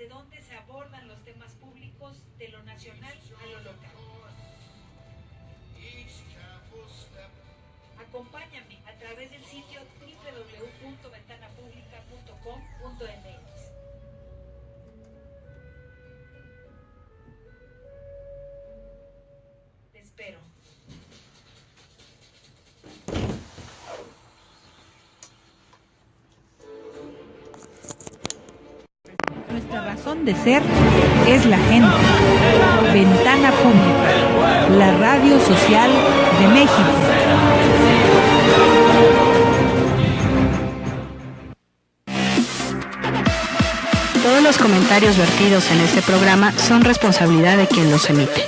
desde donde se abordan los temas públicos de lo nacional a lo local. Acompáñame a través del sitio www.ventanapublica.com.mx. Te espero. Nuestra razón de ser es la gente. Ventana Pública, la radio social de México. Todos los comentarios vertidos en este programa son responsabilidad de quien los emite.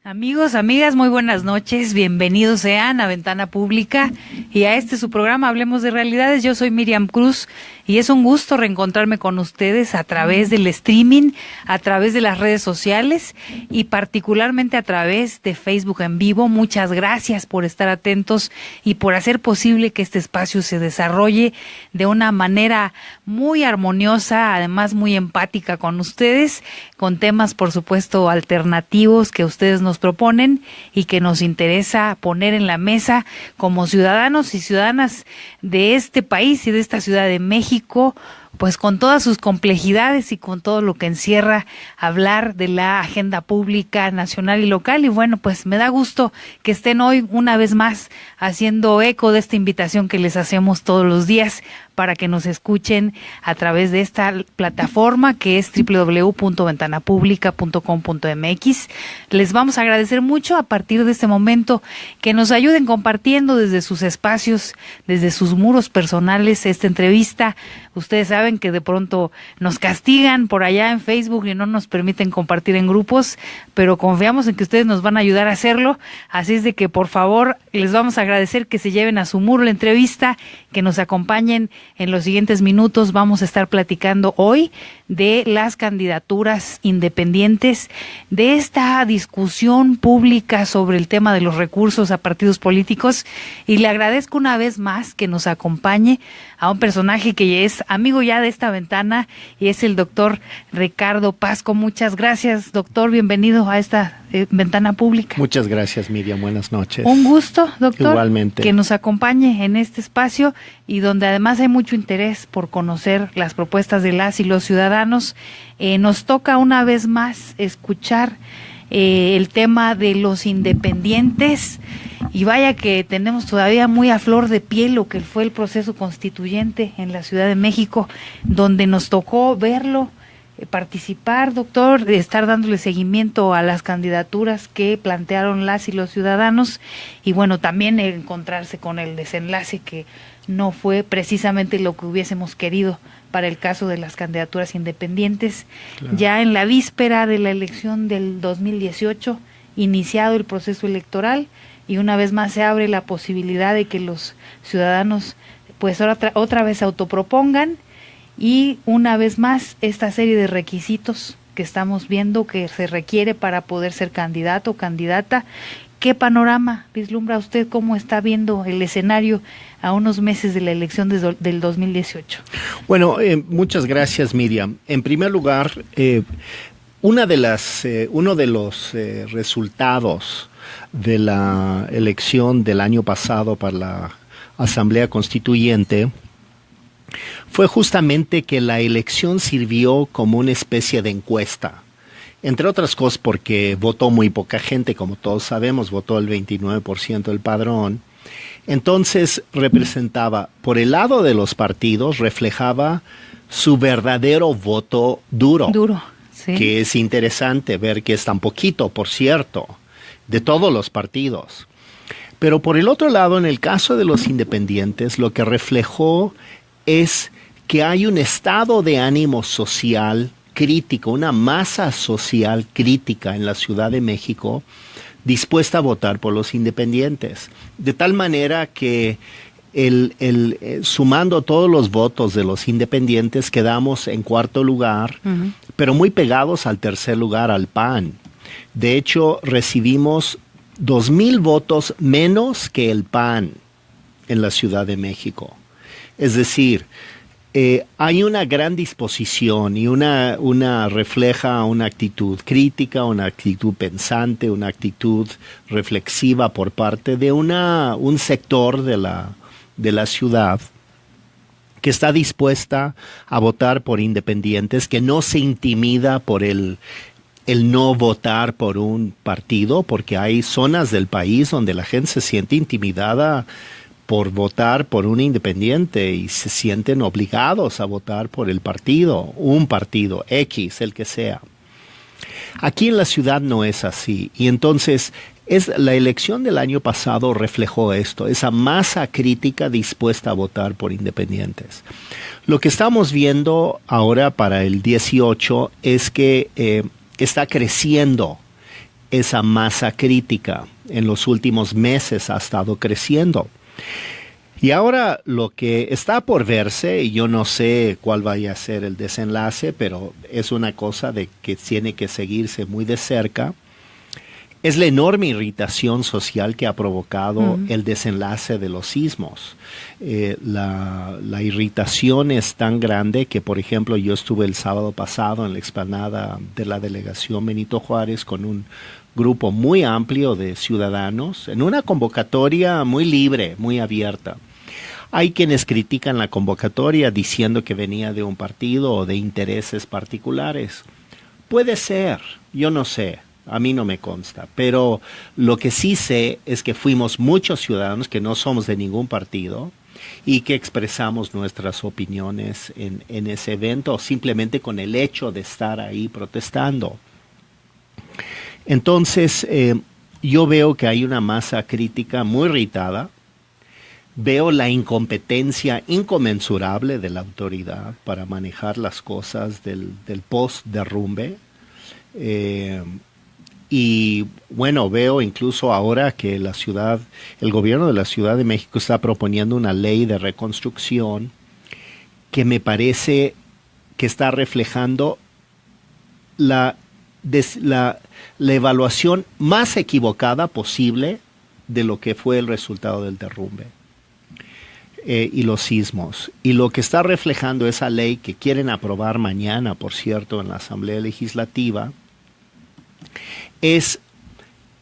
Amigos, amigas, muy buenas noches. Bienvenidos sean a Ventana Pública y a su programa Hablemos de Realidades. Yo soy Miriam Cruz y es un gusto reencontrarme con ustedes a través del streaming, a través de las redes sociales y particularmente a través de Facebook en vivo. Muchas gracias por estar atentos y por hacer posible que este espacio se desarrolle de una manera muy armoniosa, además muy empática con ustedes, con temas por supuesto alternativos que ustedes nos proponen y que nos interesa poner en la mesa como ciudadanos y ciudadanas de este país y de esta Ciudad de México, pues con todas sus complejidades y con todo lo que encierra hablar de la agenda pública nacional y local. Y bueno, pues me da gusto que estén hoy una vez más haciendo eco de esta invitación que les hacemos todos los días para que nos escuchen a través de esta plataforma que es www.ventanapublica.com.mx. Les vamos a agradecer mucho a partir de este momento que nos ayuden compartiendo desde sus espacios, desde sus muros personales esta entrevista. Ustedes saben que de pronto nos castigan por allá en Facebook y no nos permiten compartir en grupos, pero confiamos en que ustedes nos van a ayudar a hacerlo. Así es de que por favor les vamos a agradecer que se lleven a su muro la entrevista, que nos acompañen en los siguientes minutos. Vamos a estar platicando hoy de las candidaturas independientes, de esta discusión pública sobre el tema de los recursos a partidos políticos, y le agradezco una vez más que nos acompañe a un personaje que es amigo ya de esta ventana y es el doctor Ricardo Pasco. Muchas gracias, doctor, bienvenido a esta Ventana Pública. Muchas gracias, Miriam, buenas noches. Un gusto, doctor, igualmente, que nos acompañe en este espacio y donde además hay mucho interés por conocer las propuestas de las y los ciudadanos. Nos toca una vez más escuchar el tema de los independientes, y vaya que tenemos todavía muy a flor de piel lo que fue el proceso constituyente en la Ciudad de México, donde nos tocó verlo, participar, doctor, de estar dándole seguimiento a las candidaturas que plantearon las y los ciudadanos, y bueno, también encontrarse con el desenlace que no fue precisamente lo que hubiésemos querido para el caso de las candidaturas independientes. Claro. Ya en la víspera de la elección del 2018, iniciado el proceso electoral, y una vez más se abre la posibilidad de que los ciudadanos pues otra vez se autopropongan, y una vez más esta serie de requisitos que estamos viendo que se requiere para poder ser candidato o candidata. ¿Qué panorama vislumbra usted? ¿Cómo está viendo el escenario a unos meses de la elección del 2018? Bueno, muchas gracias, Miriam. En primer lugar, uno de los resultados de la elección del año pasado para la Asamblea Constituyente fue justamente que la elección sirvió como una especie de encuesta. Entre otras cosas porque votó muy poca gente, como todos sabemos, votó el 29% del padrón. Entonces representaba, por el lado de los partidos, reflejaba su verdadero voto duro. Duro, sí. Que es interesante ver que es tan poquito, por cierto, de todos los partidos. Pero por el otro lado, en el caso de los independientes, lo que reflejó es que hay un estado de ánimo social crítico, una masa social crítica en la Ciudad de México dispuesta a votar por los independientes. De tal manera que sumando todos los votos de los independientes quedamos en cuarto lugar, pero muy pegados al tercer lugar, al PAN. De hecho, recibimos 2,000 votos menos que el PAN en la Ciudad de México. Es decir, hay una gran disposición y una refleja una actitud crítica, una actitud pensante, una actitud reflexiva por parte de un sector de la ciudad que está dispuesta a votar por independientes, que no se intimida por el no votar por un partido, porque hay zonas del país donde la gente se siente intimidada por votar por un independiente y se sienten obligados a votar por un partido X, el que sea. Aquí en la ciudad no es así, y entonces la elección del año pasado reflejó esto, esa masa crítica dispuesta a votar por independientes. Lo que estamos viendo ahora para el 18 es que está creciendo esa masa crítica. En los últimos meses ha estado creciendo. Y ahora lo que está por verse, y yo no sé cuál vaya a ser el desenlace, pero es una cosa de que tiene que seguirse muy de cerca, es la enorme irritación social que ha provocado el desenlace de los sismos. La irritación es tan grande que, por ejemplo, yo estuve el sábado pasado en la explanada de la delegación Benito Juárez con un grupo muy amplio de ciudadanos en una convocatoria muy libre, muy abierta. Hay quienes critican la convocatoria diciendo que venía de un partido o de intereses particulares. Puede ser, yo no sé. A mí no me consta, pero lo que sí sé es que fuimos muchos ciudadanos que no somos de ningún partido y que expresamos nuestras opiniones en ese evento simplemente con el hecho de estar ahí protestando. Entonces, yo veo que hay una masa crítica muy irritada, veo la incompetencia inconmensurable de la autoridad para manejar las cosas del post-derrumbe. Y bueno, veo incluso ahora que el gobierno de la Ciudad de México está proponiendo una ley de reconstrucción que me parece que está reflejando la evaluación más equivocada posible de lo que fue el resultado del derrumbe y los sismos. Y lo que está reflejando esa ley que quieren aprobar mañana, por cierto, en la Asamblea Legislativa, es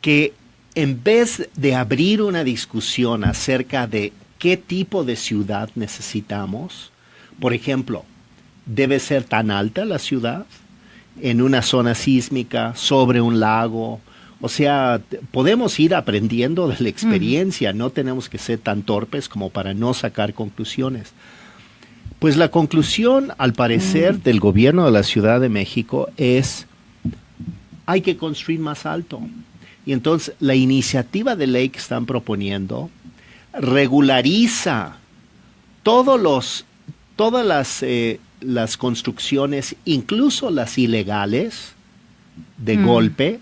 que en vez de abrir una discusión acerca de qué tipo de ciudad necesitamos, por ejemplo, ¿debe ser tan alta la ciudad en una zona sísmica, sobre un lago? O sea, podemos ir aprendiendo de la experiencia, no tenemos que ser tan torpes como para no sacar conclusiones. Pues la conclusión, al parecer, del gobierno de la Ciudad de México es: hay que construir más alto. Y entonces la iniciativa de ley que están proponiendo regulariza todas las construcciones, incluso las ilegales, de golpe,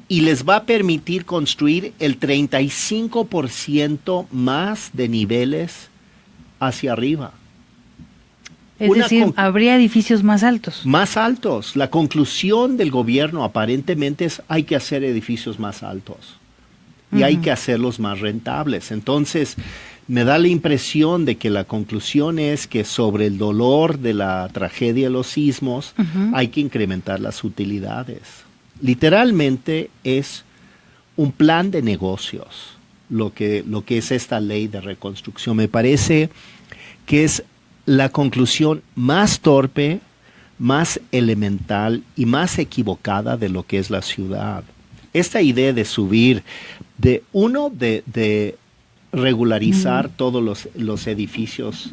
y les va a permitir construir el 35% más de niveles hacia arriba. Es decir, habría edificios más altos. Más altos. La conclusión del gobierno aparentemente es: hay que hacer edificios más altos y hay que hacerlos más rentables. Entonces, me da la impresión de que la conclusión es que sobre el dolor de la tragedia de los sismos hay que incrementar las utilidades. Literalmente es un plan de negocios lo que es esta ley de reconstrucción. Me parece que es la conclusión más torpe, más elemental y más equivocada de lo que es la ciudad. Esta idea de subir, de regularizar todos los edificios,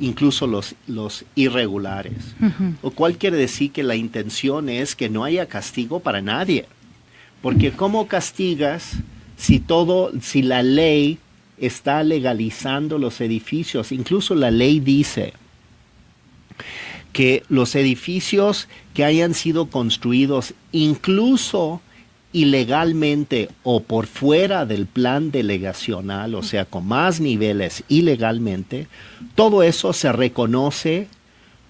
incluso los irregulares, lo cual quiere decir que la intención es que no haya castigo para nadie. Porque ¿cómo castigas si la ley está legalizando los edificios? Incluso la ley dice que los edificios que hayan sido construidos incluso ilegalmente o por fuera del plan delegacional, o sea, con más niveles ilegalmente, todo eso se reconoce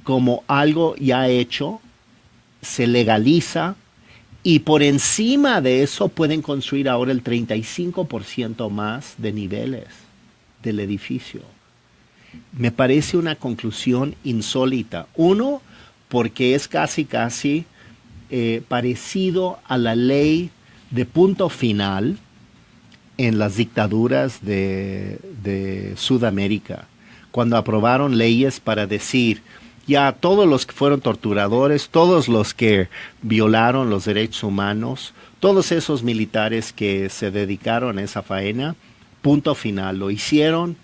como algo ya hecho, se legaliza, y por encima de eso pueden construir ahora el 35% más de niveles del edificio. me parece una conclusión insólita. Uno, porque es casi parecido a la ley de punto final en las dictaduras de Sudamérica, cuando aprobaron leyes para decir, ya todos los que fueron torturadores, todos los que violaron los derechos humanos, todos esos militares que se dedicaron a esa faena, punto final, lo hicieron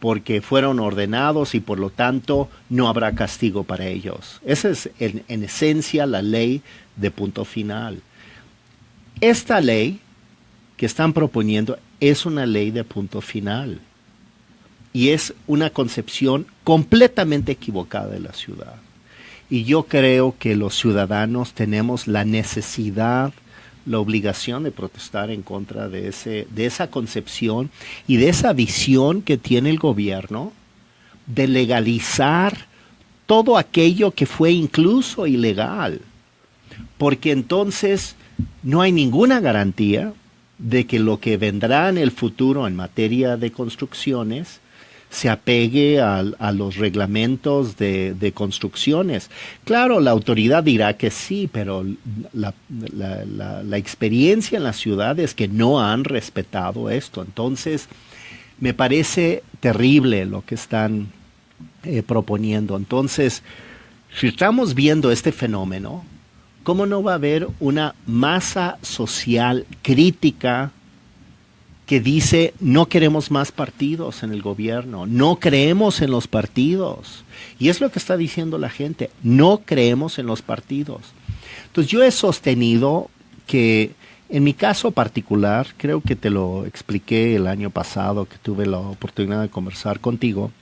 porque fueron ordenados y por lo tanto no habrá castigo para ellos. Esa es en esencia la ley de punto final. Esta ley que están proponiendo es una ley de punto final y es una concepción completamente equivocada de la ciudad. Y yo creo que los ciudadanos tenemos la necesidad, la obligación de protestar en contra de esa concepción y de esa visión que tiene el gobierno de legalizar todo aquello que fue incluso ilegal, porque entonces no hay ninguna garantía de que lo que vendrá en el futuro en materia de construcciones se apegue a los reglamentos de construcciones. Claro, la autoridad dirá que sí, pero la experiencia en la ciudad es que no han respetado esto. Entonces, me parece terrible lo que están proponiendo. Entonces, si estamos viendo este fenómeno, ¿cómo no va a haber una masa social crítica que dice no queremos más partidos en el gobierno, no creemos en los partidos? Y es lo que está diciendo la gente, no creemos en los partidos. Entonces yo he sostenido que en mi caso particular, creo que te lo expliqué el año pasado que tuve la oportunidad de conversar contigo,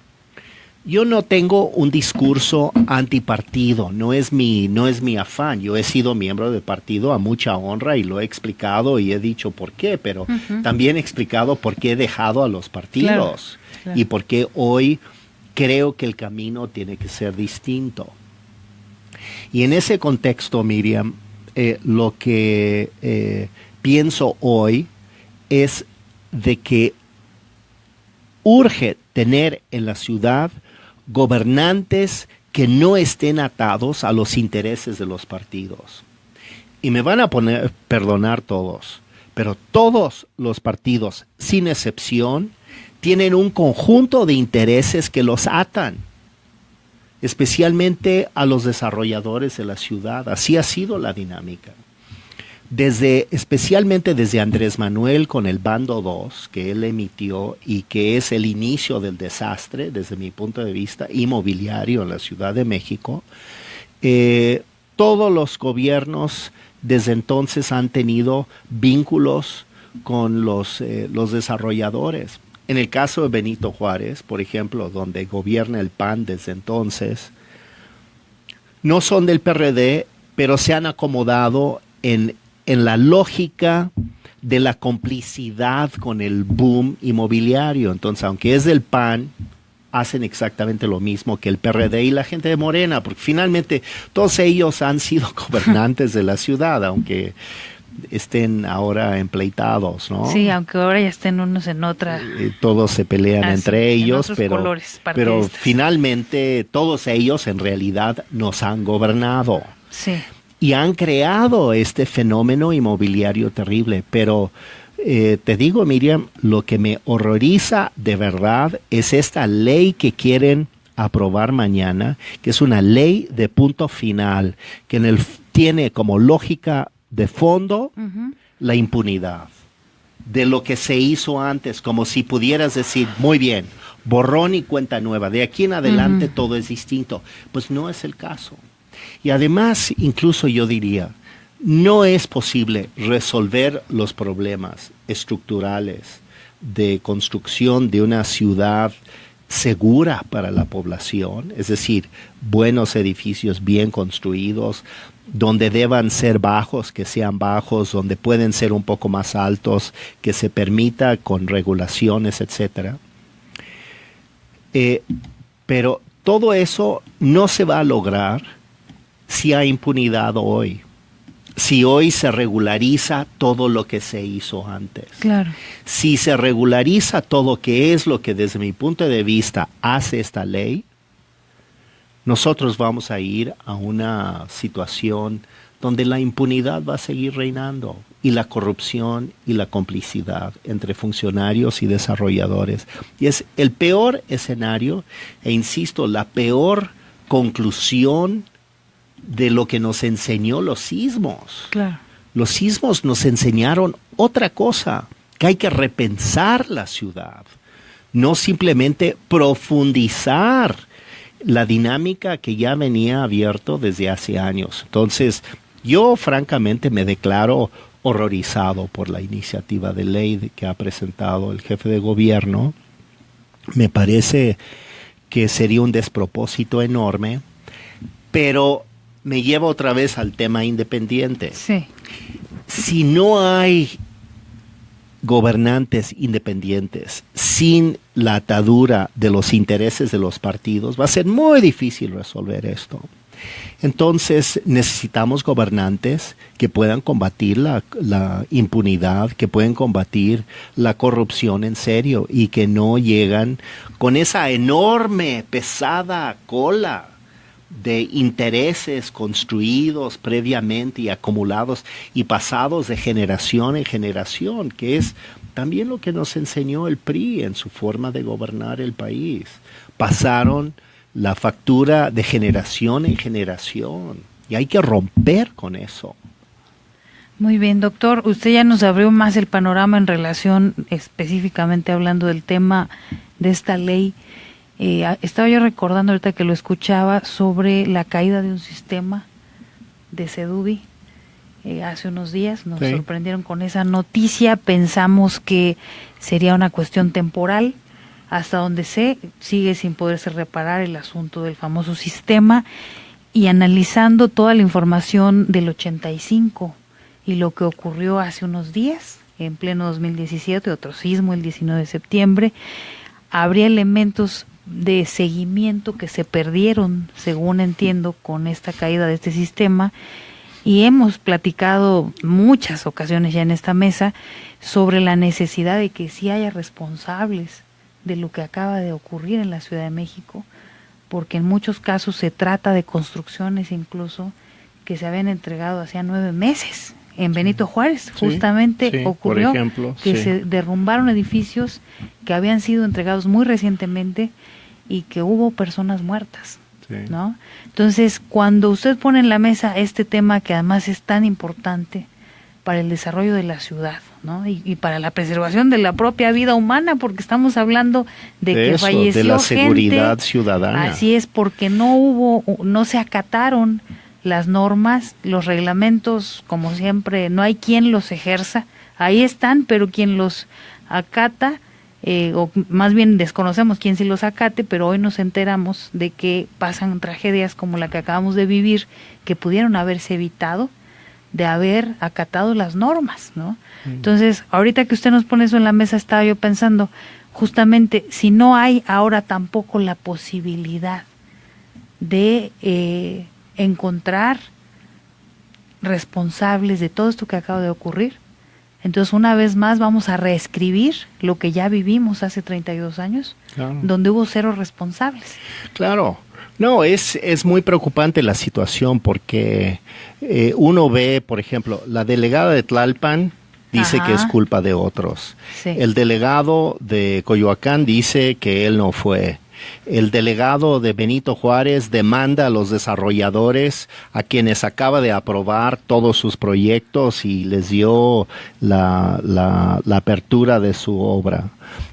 yo no tengo un discurso antipartido, no es mi afán. Yo he sido miembro del partido a mucha honra y lo he explicado y he dicho por qué, pero también he explicado por qué he dejado a los partidos y por qué hoy creo que el camino tiene que ser distinto. Y en ese contexto, Miriam, lo que pienso hoy es de que urge tener en la ciudad gobernantes que no estén atados a los intereses de los partidos. Y me van a perdonar todos, pero todos los partidos, sin excepción, tienen un conjunto de intereses que los atan, especialmente a los desarrolladores de la ciudad. Así ha sido la dinámica. Especialmente desde Andrés Manuel con el Bando 2 que él emitió y que es el inicio del desastre desde mi punto de vista inmobiliario en la Ciudad de México, todos los gobiernos desde entonces han tenido vínculos con los desarrolladores. En el caso de Benito Juárez, por ejemplo, donde gobierna el PAN desde entonces, no son del PRD, pero se han acomodado en la lógica de la complicidad con el boom inmobiliario. Entonces, aunque es del PAN, hacen exactamente lo mismo que el PRD y la gente de Morena, porque finalmente todos ellos han sido gobernantes de la ciudad, aunque estén ahora empleitados, ¿no? Sí, aunque ahora ya estén unos en otra. Todos se pelean entre ellos, pero finalmente todos ellos en realidad nos han gobernado. Sí. Y han creado este fenómeno inmobiliario terrible. Pero te digo, Miriam, lo que me horroriza de verdad es esta ley que quieren aprobar mañana, que es una ley de punto final, que tiene como lógica de fondo la impunidad de lo que se hizo antes, como si pudieras decir, muy bien, borrón y cuenta nueva, de aquí en adelante todo es distinto. Pues no es el caso. Y además, incluso yo diría, no es posible resolver los problemas estructurales de construcción de una ciudad segura para la población, es decir, buenos edificios bien construidos, donde deban ser bajos, que sean bajos, donde pueden ser un poco más altos, que se permita con regulaciones, etcétera. Pero todo eso no se va a lograr si hay impunidad hoy. si hoy se regulariza todo lo que se hizo antes. Claro. Si se regulariza todo que es lo que desde mi punto de vista hace esta ley, nosotros vamos a ir a una situación donde la impunidad va a seguir reinando y la corrupción y la complicidad entre funcionarios y desarrolladores. Y es el peor escenario e insisto, la peor conclusión de lo que nos enseñó los sismos. Claro. Los sismos nos enseñaron otra cosa, que hay que repensar la ciudad, no simplemente profundizar la dinámica que ya venía abierto desde hace años. Entonces, yo francamente me declaro horrorizado por la iniciativa de ley que ha presentado el jefe de gobierno. Me parece que sería un despropósito enorme, pero me lleva otra vez al tema independiente. Sí. Si no hay gobernantes independientes sin la atadura de los intereses de los partidos, va a ser muy difícil resolver esto. Entonces necesitamos gobernantes que puedan combatir la impunidad, que puedan combatir la corrupción en serio y que no llegan con esa enorme, pesada cola de intereses construidos previamente y acumulados y pasados de generación en generación, que es también lo que nos enseñó el PRI en su forma de gobernar el país. Pasaron la factura de generación en generación y hay que romper con eso. Muy bien, doctor. Usted ya nos abrió más el panorama en relación específicamente hablando del tema de esta ley. Estaba yo recordando ahorita que lo escuchaba sobre la caída de un sistema de Sedubi hace unos días. Nos sorprendieron con esa noticia. Pensamos que sería una cuestión temporal. Hasta donde sé, sigue sin poderse reparar el asunto del famoso sistema. Y analizando toda la información del 85 y lo que ocurrió hace unos días, en pleno 2017, otro sismo el 19 de septiembre, habría elementos de seguimiento que se perdieron, según entiendo, con esta caída de este sistema, y hemos platicado muchas ocasiones ya en esta mesa sobre la necesidad de que sí haya responsables de lo que acaba de ocurrir en la Ciudad de México, porque en muchos casos se trata de construcciones incluso que se habían entregado hacía 9 meses. En Benito Juárez justamente ocurrió, por ejemplo, que se derrumbaron edificios que habían sido entregados muy recientemente y que hubo personas muertas, ¿no? Entonces, cuando usted pone en la mesa este tema que además es tan importante para el desarrollo de la ciudad, ¿no? Y para la preservación de la propia vida humana, porque estamos hablando de que eso, falleció de la seguridad gente, ciudadana. Así es, porque no se acataron las normas, los reglamentos, como siempre, no hay quien los ejerza, ahí están, pero quien los acata, o más bien desconocemos quién sí los acate, pero hoy nos enteramos de que pasan tragedias como la que acabamos de vivir, que pudieron haberse evitado de haber acatado las normas, ¿no? Entonces, ahorita que usted nos pone eso en la mesa, estaba yo pensando, justamente, si no hay ahora tampoco la posibilidad de encontrar responsables de todo esto que acaba de ocurrir, entonces una vez más vamos a reescribir lo que ya vivimos hace 32 años, donde hubo 0 responsables. Claro. No, es muy preocupante la situación porque uno ve, por ejemplo, la delegada de Tlalpan dice que es culpa de otros. Sí. El delegado de Coyoacán dice que él no fue. El delegado de Benito Juárez demanda a los desarrolladores a quienes acaba de aprobar todos sus proyectos y les dio la apertura de su obra.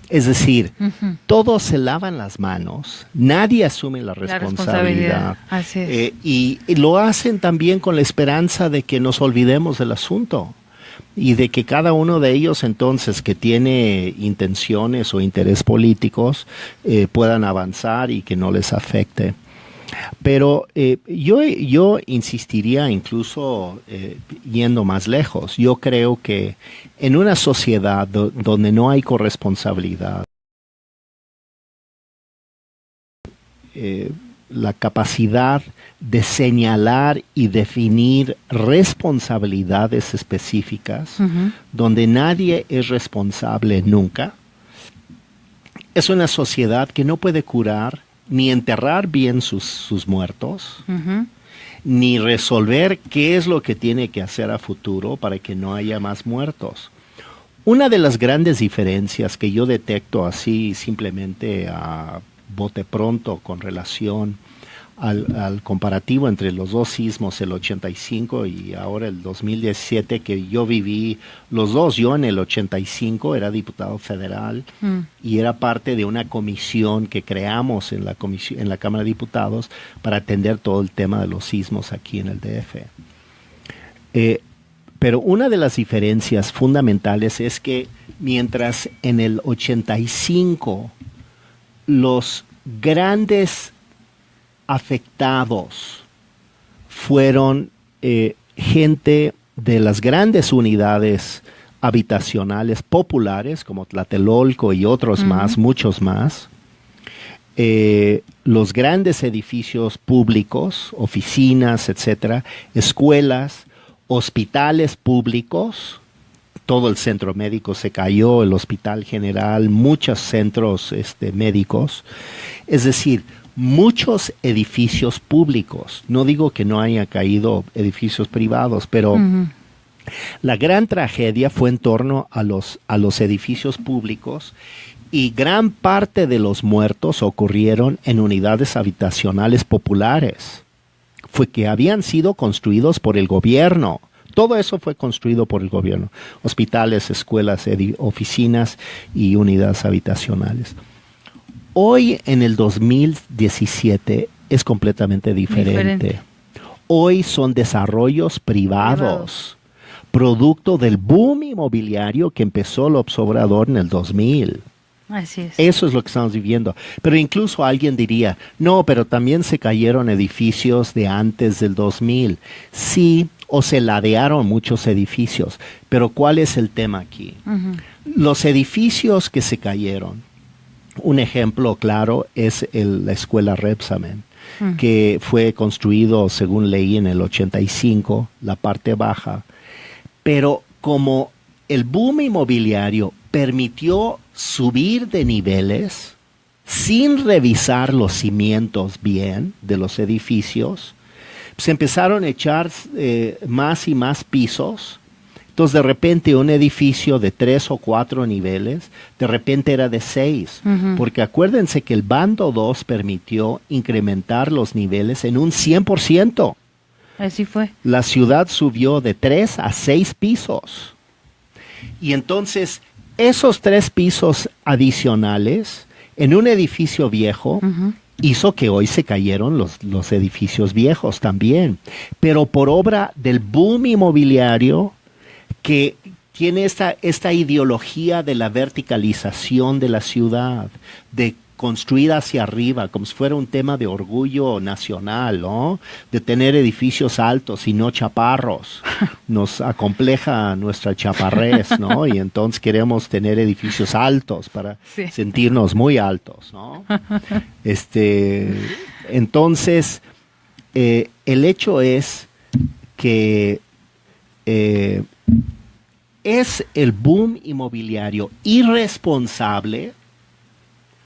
Es decir, todos se lavan las manos, nadie asume la responsabilidad. Así es. Y lo hacen también con la esperanza de que nos olvidemos del asunto y de que cada uno de ellos entonces que tiene intenciones o interés políticos puedan avanzar y que no les afecte. Pero yo insistiría incluso yendo más lejos. Yo creo que en una sociedad donde no hay corresponsabilidad, la capacidad de señalar y definir responsabilidades específicas, donde nadie es responsable nunca. Es una sociedad que no puede curar ni enterrar bien sus muertos, ni resolver qué es lo que tiene que hacer a futuro para que no haya más muertos. Una de las grandes diferencias que yo detecto así simplemente a bote pronto con relación al comparativo entre los dos sismos, el 85 y ahora el 2017, que yo viví los dos. Yo en el 85 era diputado federal y era parte de una comisión que creamos en la Cámara de Diputados para atender todo el tema de los sismos aquí en el DF. Pero una de las diferencias fundamentales es que mientras en el 85 los grandes afectados fueron gente de las grandes unidades habitacionales populares como Tlatelolco y otros más, muchos más, los grandes edificios públicos, oficinas, etcétera, escuelas, hospitales públicos, todo el centro médico se cayó, el Hospital General, muchos centros médicos, es decir, muchos edificios públicos. No digo que no haya caído edificios privados, pero la gran tragedia fue en torno a los edificios públicos, y gran parte de los muertos ocurrieron en unidades habitacionales populares, fue que habían sido construidos por el gobierno. Todo eso fue construido por el gobierno. Hospitales, escuelas, oficinas y unidades habitacionales. Hoy, en el 2017, es completamente diferente. Hoy son desarrollos privados, producto del boom inmobiliario que empezó López Obrador en el 2000. Así es. Eso es lo que estamos viviendo. Pero incluso alguien diría, no, pero también se cayeron edificios de antes del 2000. Sí, o se ladearon muchos edificios. Pero ¿cuál es el tema aquí? Los edificios que se cayeron, un ejemplo claro es la escuela Rebsamen, que fue construido, según leí, en el 85, la parte baja. Pero como el boom inmobiliario permitió subir de niveles sin revisar los cimientos bien de los edificios, se empezaron a echar más y más pisos. Entonces, de repente, un edificio de 3 o 4 niveles, de repente era de 6. Porque acuérdense que el bando 2 permitió incrementar los niveles en un 100%. Así fue. La ciudad subió de 3 a 6 pisos. Y entonces, esos 3 pisos adicionales en un edificio viejo hizo que hoy se cayeron los edificios viejos también. Pero por obra del boom inmobiliario, que tiene esta ideología de la verticalización de la ciudad, de construir hacia arriba, como si fuera un tema de orgullo nacional, ¿no? De tener edificios altos y no chaparros. Nos acompleja nuestra chaparrez, ¿no? Y entonces queremos tener edificios altos para sentirnos muy altos, ¿no? Entonces, el hecho es que es el boom inmobiliario irresponsable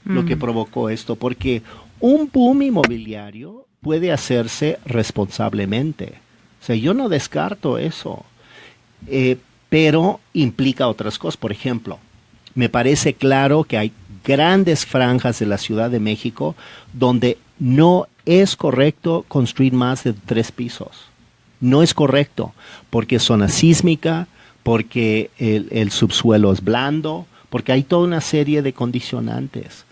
lo que provocó esto, porque un boom inmobiliario puede hacerse responsablemente. O sea, yo no descarto eso, pero implica otras cosas. Por ejemplo, me parece claro que hay grandes franjas de la Ciudad de México donde no es correcto construir más de 3 pisos. No es correcto, porque es zona sísmica, porque el subsuelo es blando, porque hay toda una serie de condicionantes.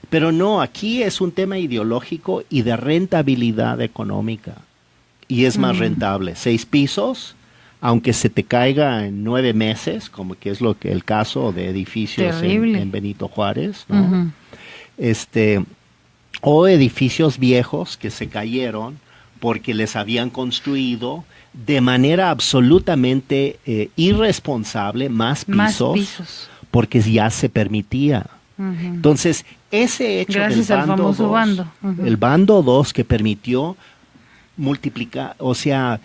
Pero no, aquí es un tema ideológico y de rentabilidad económica. Y es más rentable. 6 pisos, aunque se te caiga en 9 meses, como que es el caso de edificios en Benito Juárez, ¿no? O edificios viejos que se cayeron porque les habían construido de manera absolutamente irresponsable más pisos, porque ya se permitía. Entonces, ese hecho gracias del al bando famoso 2, bando. el bando 2 que permitió multiplicar, o sea,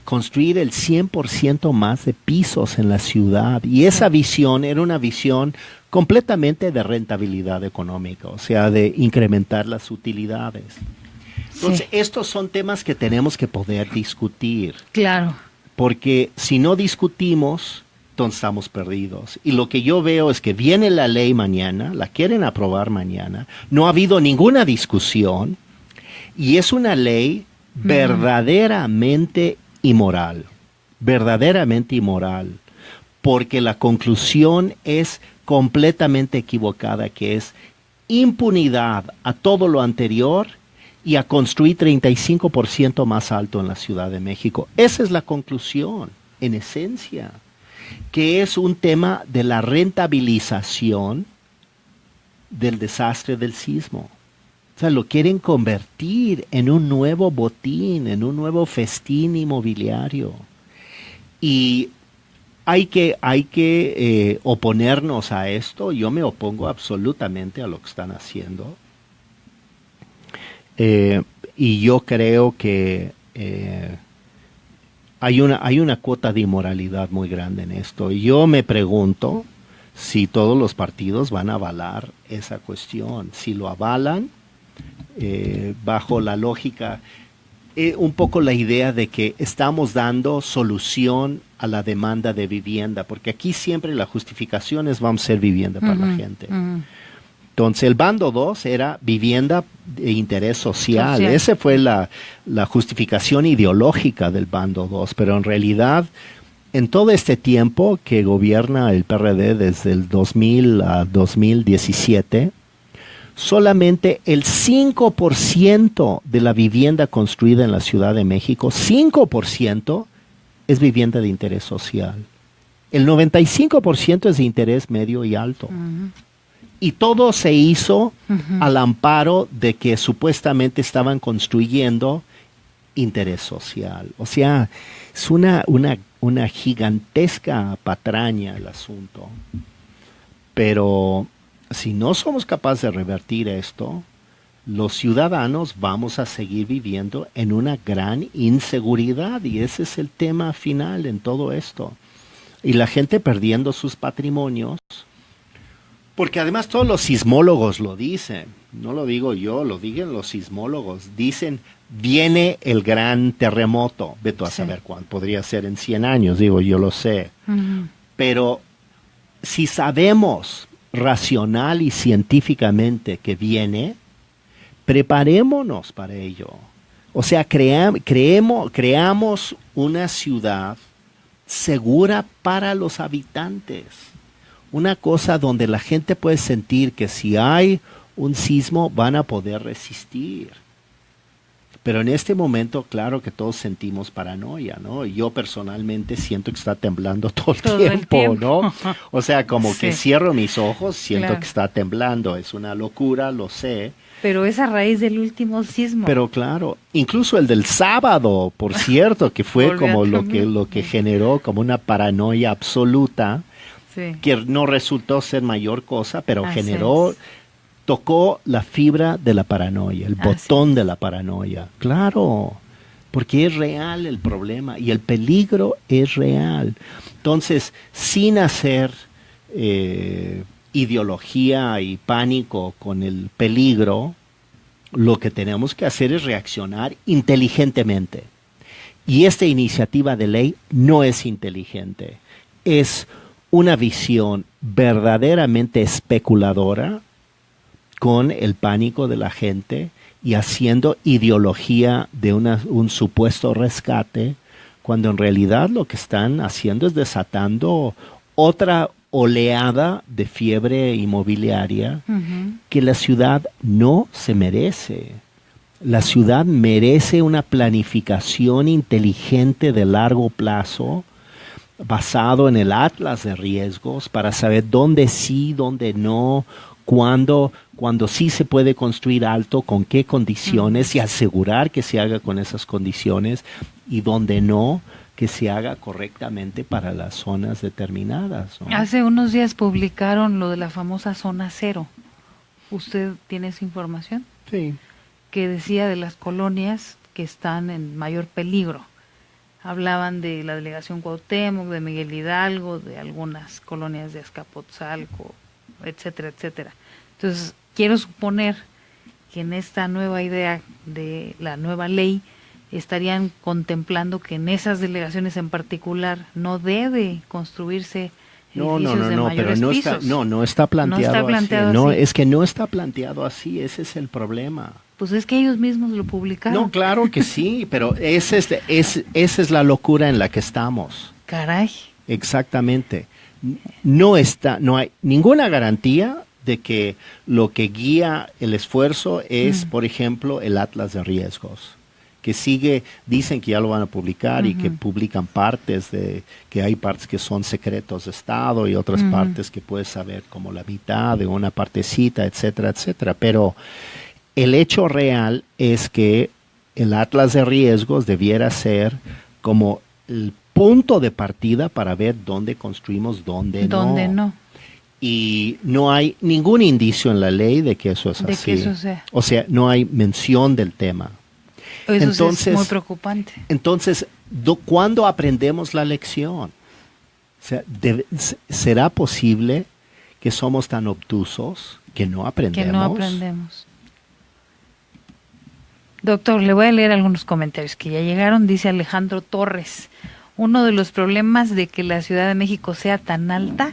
construir el 100% más de pisos en la ciudad. Y esa visión era una visión completamente de rentabilidad económica, o sea, de incrementar las utilidades. Entonces, estos son temas que tenemos que poder discutir. Claro. Porque si no discutimos, entonces estamos perdidos. Y lo que yo veo es que viene la ley mañana, la quieren aprobar mañana, no ha habido ninguna discusión, y es una ley verdaderamente inmoral, porque la conclusión es completamente equivocada, que es impunidad a todo lo anterior y a construir 35% más alto en la Ciudad de México. Esa es la conclusión, en esencia, que es un tema de la rentabilización del desastre del sismo. O sea, lo quieren convertir en un nuevo botín, en un nuevo festín inmobiliario. Y hay que oponernos a esto. Yo me opongo absolutamente a lo que están haciendo. Y yo creo que hay una cuota de inmoralidad muy grande en esto. Y yo me pregunto si todos los partidos van a avalar esa cuestión. Si lo avalan, bajo la lógica, un poco la idea de que estamos dando solución a la demanda de vivienda, porque aquí siempre la justificación es vamos a hacer vivienda para la gente. Entonces el bando 2 era vivienda de interés social. Esa fue la justificación ideológica del bando 2, pero en realidad en todo este tiempo que gobierna el PRD desde el 2000 a 2017, solamente el 5% de la vivienda construida en la Ciudad de México, 5% es vivienda de interés social. El 95% es de interés medio y alto. Y todo se hizo al amparo de que supuestamente estaban construyendo interés social. O sea, es una gigantesca patraña el asunto. Pero si no somos capaces de revertir esto, los ciudadanos vamos a seguir viviendo en una gran inseguridad, y ese es el tema final en todo esto. Y la gente perdiendo sus patrimonios, porque además todos los sismólogos lo dicen, no lo digo yo, lo digan los sismólogos, dicen, viene el gran terremoto, vete a saber cuándo, podría ser en 100 años, digo, yo lo sé. Pero si sabemos racional y científicamente que viene, preparémonos para ello. O sea, creamos una ciudad segura para los habitantes. Una cosa donde la gente puede sentir que si hay un sismo van a poder resistir. Pero en este momento, claro que todos sentimos paranoia, ¿no? Yo personalmente siento que está temblando todo el tiempo, ¿no? O sea, como que cierro mis ojos, siento que está temblando. Es una locura, lo sé. Pero es a raíz del último sismo. Pero claro, incluso el del sábado, por cierto, que fue como lo que generó como una paranoia absoluta, que no resultó ser mayor cosa, pero tocó la fibra de la paranoia, el botón de la paranoia. Claro, porque es real el problema y el peligro es real. Entonces, sin hacer ideología y pánico con el peligro, lo que tenemos que hacer es reaccionar inteligentemente. Y esta iniciativa de ley no es inteligente, es una visión verdaderamente especuladora con el pánico de la gente y haciendo ideología de un supuesto rescate, cuando en realidad lo que están haciendo es desatando otra oleada de fiebre inmobiliaria que la ciudad no se merece. La ciudad merece una planificación inteligente de largo plazo, basado en el atlas de riesgos, para saber dónde sí, dónde no, cuándo sí se puede construir alto, con qué condiciones, y asegurar que se haga con esas condiciones, y donde no, que se haga correctamente para las zonas determinadas, ¿no? Hace unos días publicaron lo de la famosa zona cero. ¿Usted tiene esa información? Sí. Que decía de las colonias que están en mayor peligro. Hablaban de la delegación Cuauhtémoc, de Miguel Hidalgo, de algunas colonias de Azcapotzalco, etcétera, etcétera. Entonces, quiero suponer que en esta nueva idea de la nueva ley estarían contemplando que en esas delegaciones en particular no debe construirse edificios de mayores pero pisos. no está planteado, No está planteado así. No, así. es que no está planteado así, ese es el problema. Pues es que ellos mismos lo publicaron. No, claro que sí, pero esa es la locura en la que estamos. Caray. Exactamente. No hay ninguna garantía de que lo que guía el esfuerzo es, por ejemplo, el Atlas de Riesgos, que dicen que ya lo van a publicar y que publican partes que hay partes que son secretos de Estado y otras partes que puedes saber como la mitad de una partecita, etcétera, etcétera. Pero el hecho real es que el Atlas de Riesgos debiera ser como el punto de partida para ver dónde construimos, dónde no. Y no hay ningún indicio en la ley de que eso es de así. que eso sea. O sea, no hay mención del tema. Eso Entonces, sí es muy preocupante. Entonces, ¿cuándo aprendemos la lección? O sea, ¿será posible que somos tan obtusos que no aprendemos? Que no aprendemos. Doctor, le voy a leer algunos comentarios que ya llegaron. Dice Alejandro Torres, uno de los problemas de que la Ciudad de México sea tan alta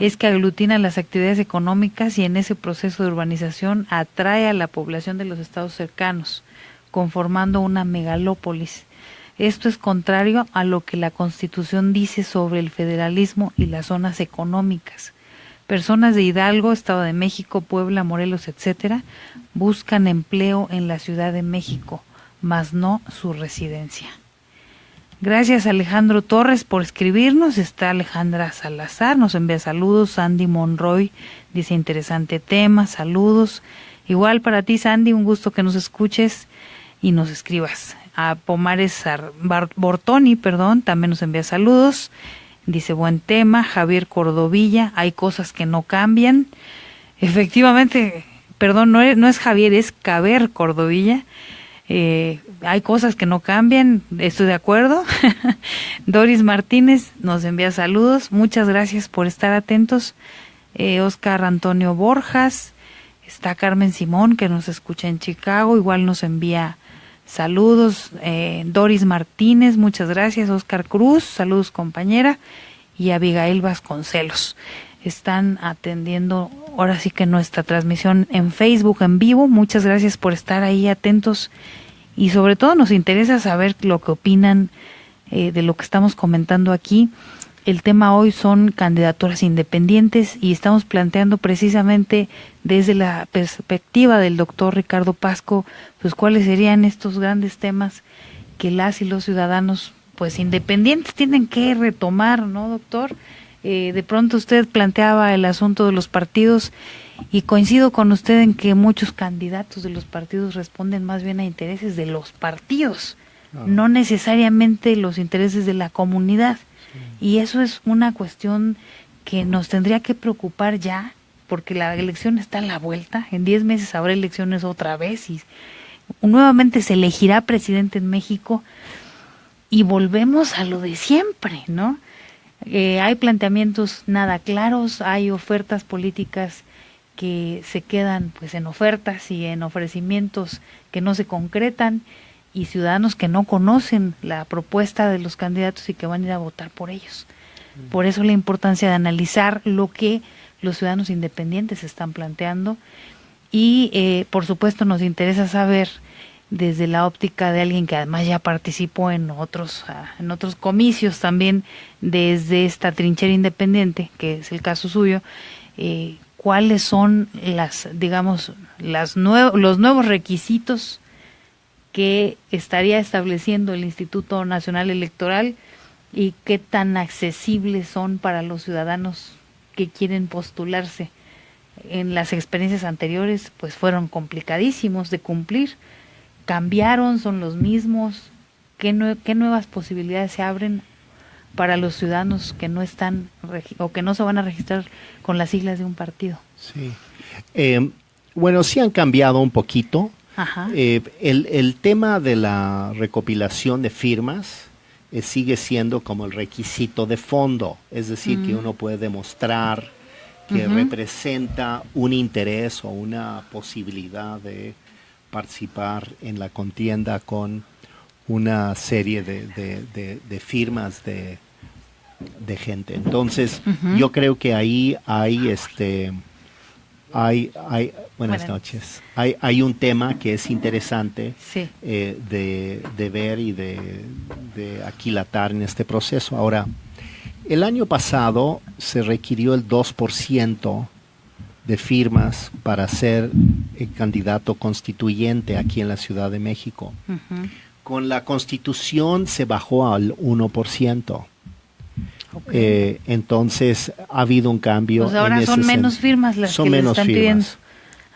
es que aglutina las actividades económicas y en ese proceso de urbanización atrae a la población de los estados cercanos, conformando una megalópolis. Esto es contrario a lo que la Constitución dice sobre el federalismo y las zonas económicas. Personas de Hidalgo, Estado de México, Puebla, Morelos, etcétera, buscan empleo en la Ciudad de México, mas no su residencia. Gracias Alejandro Torres por escribirnos. Está Alejandra Salazar, nos envía saludos. Sandy Monroy dice interesante tema, saludos. Igual para ti Sandy, un gusto que nos escuches y nos escribas. A Pomares Bortoni, también nos envía saludos. Dice buen tema. Javier Cordovilla, hay cosas que no cambian. Efectivamente, no es Javier, es Caber Cordovilla. Hay cosas que no cambian, estoy de acuerdo. Doris Martínez nos envía saludos, muchas gracias por estar atentos. Oscar Antonio Borjas, está Carmen Simón que nos escucha en Chicago, igual nos envía saludos. Doris Martínez, muchas gracias. Oscar Cruz, saludos compañera. Y Abigail Vasconcelos están atendiendo ahora sí que nuestra transmisión en Facebook en vivo. Muchas gracias por estar ahí atentos y sobre todo nos interesa saber lo que opinan de lo que estamos comentando aquí. El tema hoy son candidaturas independientes y estamos planteando precisamente desde la perspectiva del doctor Ricardo Pasco, pues cuáles serían estos grandes temas que las y los ciudadanos pues independientes tienen que retomar, ¿no, doctor? De pronto usted planteaba el asunto de los partidos y coincido con usted en que muchos candidatos de los partidos responden más bien a intereses de los partidos, no necesariamente los intereses de la comunidad. Y eso es una cuestión que nos tendría que preocupar ya, porque la elección está a la vuelta, en 10 meses habrá elecciones otra vez y nuevamente se elegirá presidente en México y volvemos a lo de siempre, ¿no? Hay planteamientos nada claros, hay ofertas políticas que se quedan pues en ofertas y en ofrecimientos que no se concretan y ciudadanos que no conocen la propuesta de los candidatos y que van a ir a votar por ellos. Por eso la importancia de analizar lo que los ciudadanos independientes están planteando y por supuesto nos interesa saber desde la óptica de alguien que además ya participó en otros comicios también desde esta trinchera independiente, que es el caso suyo, cuáles son los nuevos requisitos que estaría estableciendo el Instituto Nacional Electoral y qué tan accesibles son para los ciudadanos que quieren postularse. En las experiencias anteriores pues fueron complicadísimos de cumplir. ¿Cambiaron? ¿Son los mismos? ¿qué nuevas posibilidades se abren para los ciudadanos que no están o que no se van a registrar con las siglas de un partido? Sí. Bueno, sí han cambiado un poquito. Ajá. El tema de la recopilación de firmas sigue siendo como el requisito de fondo, es decir, que uno puede demostrar que representa un interés o una posibilidad de participar en la contienda con una serie de firmas de gente. Entonces, yo creo que ahí hay buenas noches. Hay un tema que es interesante Sí. de ver y de aquilatar en este proceso. Ahora, el año pasado se requirió el 2% de firmas para ser candidato constituyente aquí en la Ciudad de México. Ujú. Con la Constitución se bajó al 1%. Okay. Entonces ha habido un cambio. Pues ahora en son ese menos firmas las son que les menos están firmas.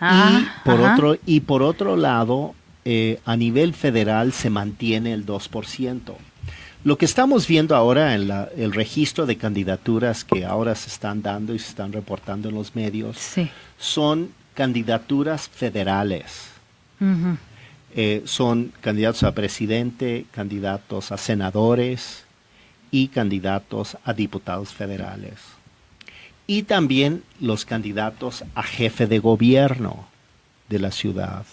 pidiendo. Y por otro lado, a nivel federal se mantiene el 2%. Lo que estamos viendo ahora en el registro de candidaturas que ahora se están dando y se están reportando en los medios Sí. son candidaturas federales. Ujú. Son candidatos a presidente, candidatos a senadores y candidatos a diputados federales. Y también los candidatos a jefe de gobierno de la ciudad,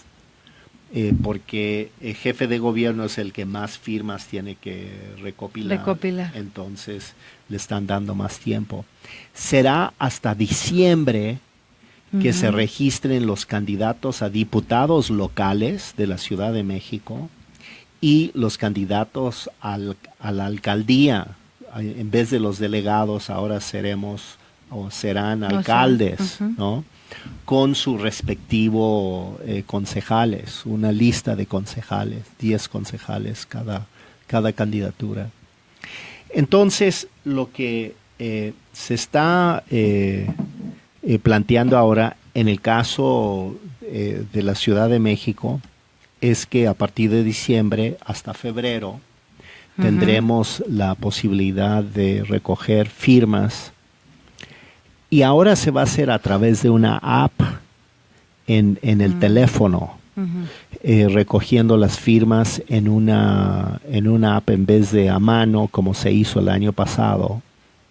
porque el jefe de gobierno es el que más firmas tiene que recopilar. Entonces le están dando más tiempo. Será hasta diciembre que se registren los candidatos a diputados locales de la Ciudad de México y los candidatos a la alcaldía. En vez de los delegados, ahora serán alcaldes, ¿no? Con su respectivo concejales, una lista de concejales, 10 concejales cada candidatura. Entonces, lo que se está planteando ahora en el caso de la Ciudad de México es que a partir de diciembre hasta febrero tendremos la posibilidad de recoger firmas y ahora se va a hacer a través de una app en el teléfono, recogiendo las firmas en una app en vez de a mano como se hizo el año pasado,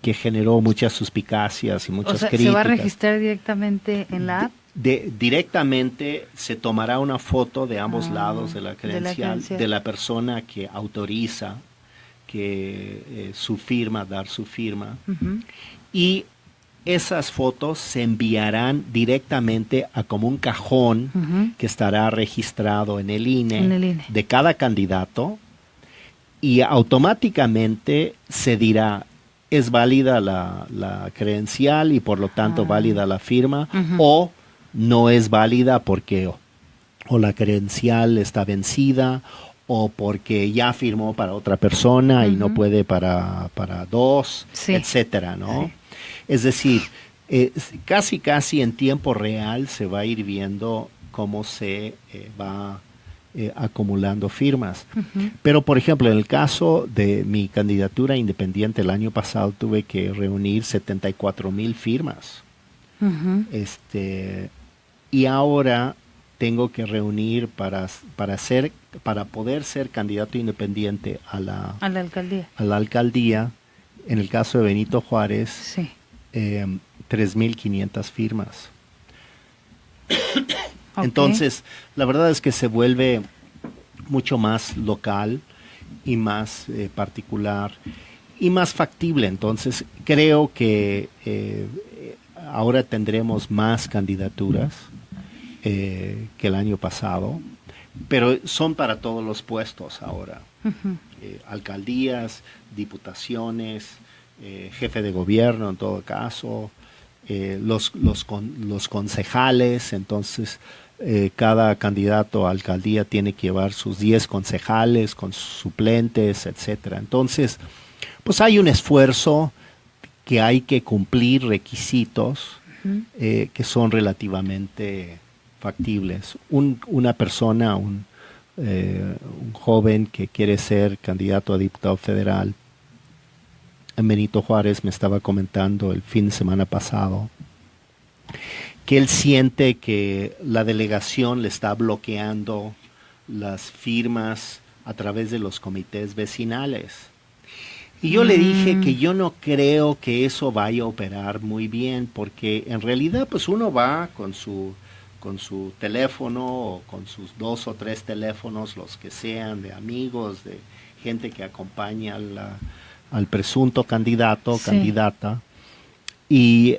que generó muchas suspicacias y muchas críticas. ¿Se va a registrar directamente en la app? Directamente se tomará una foto de ambos lados de la credencial de la persona que autoriza que dar su firma, y esas fotos se enviarán directamente a como un cajón que estará registrado en el INE de cada candidato, y automáticamente se dirá es válida la credencial y por lo tanto válida la firma, o no es válida porque o la credencial está vencida o porque ya firmó para otra persona y no puede para dos, etcétera, ¿no? Sí. Es decir, casi en tiempo real se va a ir viendo cómo se va acumulando firmas. Pero, por ejemplo, en el caso de mi candidatura independiente el año pasado tuve que reunir 74,000 firmas. Y ahora tengo que reunir para poder ser candidato independiente a la alcaldía, en el caso de Benito Juárez, 3,500 firmas. Entonces, la verdad es que se vuelve mucho más local y más particular y más factible. Entonces, creo que ahora tendremos más candidaturas que el año pasado, pero son para todos los puestos ahora. Alcaldías, diputaciones, jefe de gobierno en todo caso, los concejales. Entonces cada candidato a alcaldía tiene que llevar sus 10 concejales con sus suplentes, etcétera. Entonces, pues hay un esfuerzo que hay que cumplir requisitos que son relativamente factibles. Una persona, un un joven que quiere ser candidato a diputado federal en Benito Juárez, me estaba comentando el fin de semana pasado que él siente que la delegación le está bloqueando las firmas a través de los comités vecinales. Y yo le dije que yo no creo que eso vaya a operar muy bien, porque en realidad pues uno va con su teléfono o con sus 2 o 3 teléfonos, los que sean, de amigos, de gente que acompaña al presunto candidato o candidata, y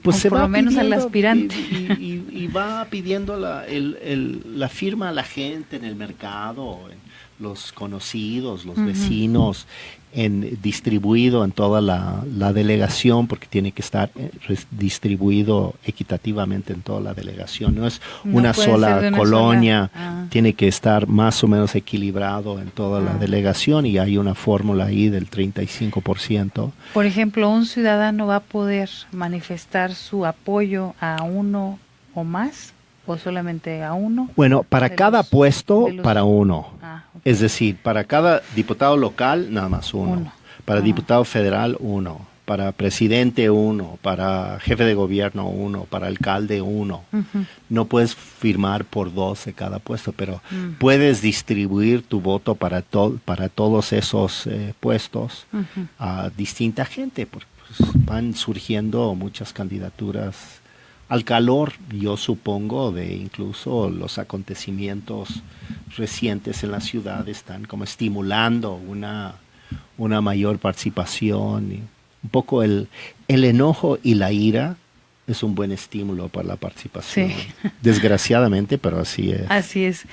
pues o se por va lo menos pidiendo, al aspirante. y va pidiendo la firma a la gente en el mercado, en los conocidos, los vecinos, distribuido en toda la delegación, porque tiene que estar distribuido equitativamente en toda la delegación. No es una sola colonia, tiene que estar más o menos equilibrado en toda la delegación, y hay una fórmula ahí del 35%. Por ejemplo, un ciudadano va a poder manifestar su apoyo a uno o más, o solamente a uno. Bueno, para cada puesto, para uno. Okay. Es decir, para cada diputado local, nada más uno. Para diputado federal, uno. Para presidente, uno. Para jefe de gobierno, uno. Para alcalde, uno. No puedes firmar por 12 cada puesto, pero puedes distribuir tu voto para todos esos puestos a distinta gente, porque pues, van surgiendo muchas candidaturas al calor, yo supongo, de incluso los acontecimientos recientes en la ciudad. Están como estimulando una mayor participación. Y un poco el enojo y la ira es un buen estímulo para la participación. Sí. Desgraciadamente, pero así es. Así es.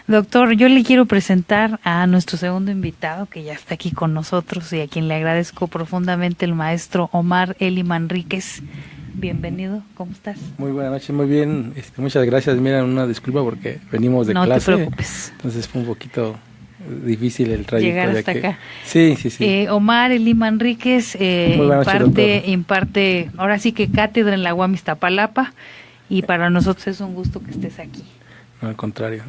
Doctor, yo le quiero presentar a nuestro segundo invitado, que ya está aquí con nosotros y a quien le agradezco profundamente, el maestro Omar Eli Manríquez. Bienvenido, ¿cómo estás? Muy buenas noches, muy bien, muchas gracias. Mira, una disculpa porque venimos de clase. No te preocupes. Entonces fue un poquito difícil el trayecto. Llegar hasta acá. Sí. Omar Eli Manríquez imparte, ahora sí que cátedra en la UAM Iztapalapa, y para nosotros es un gusto que estés aquí. No, al contrario,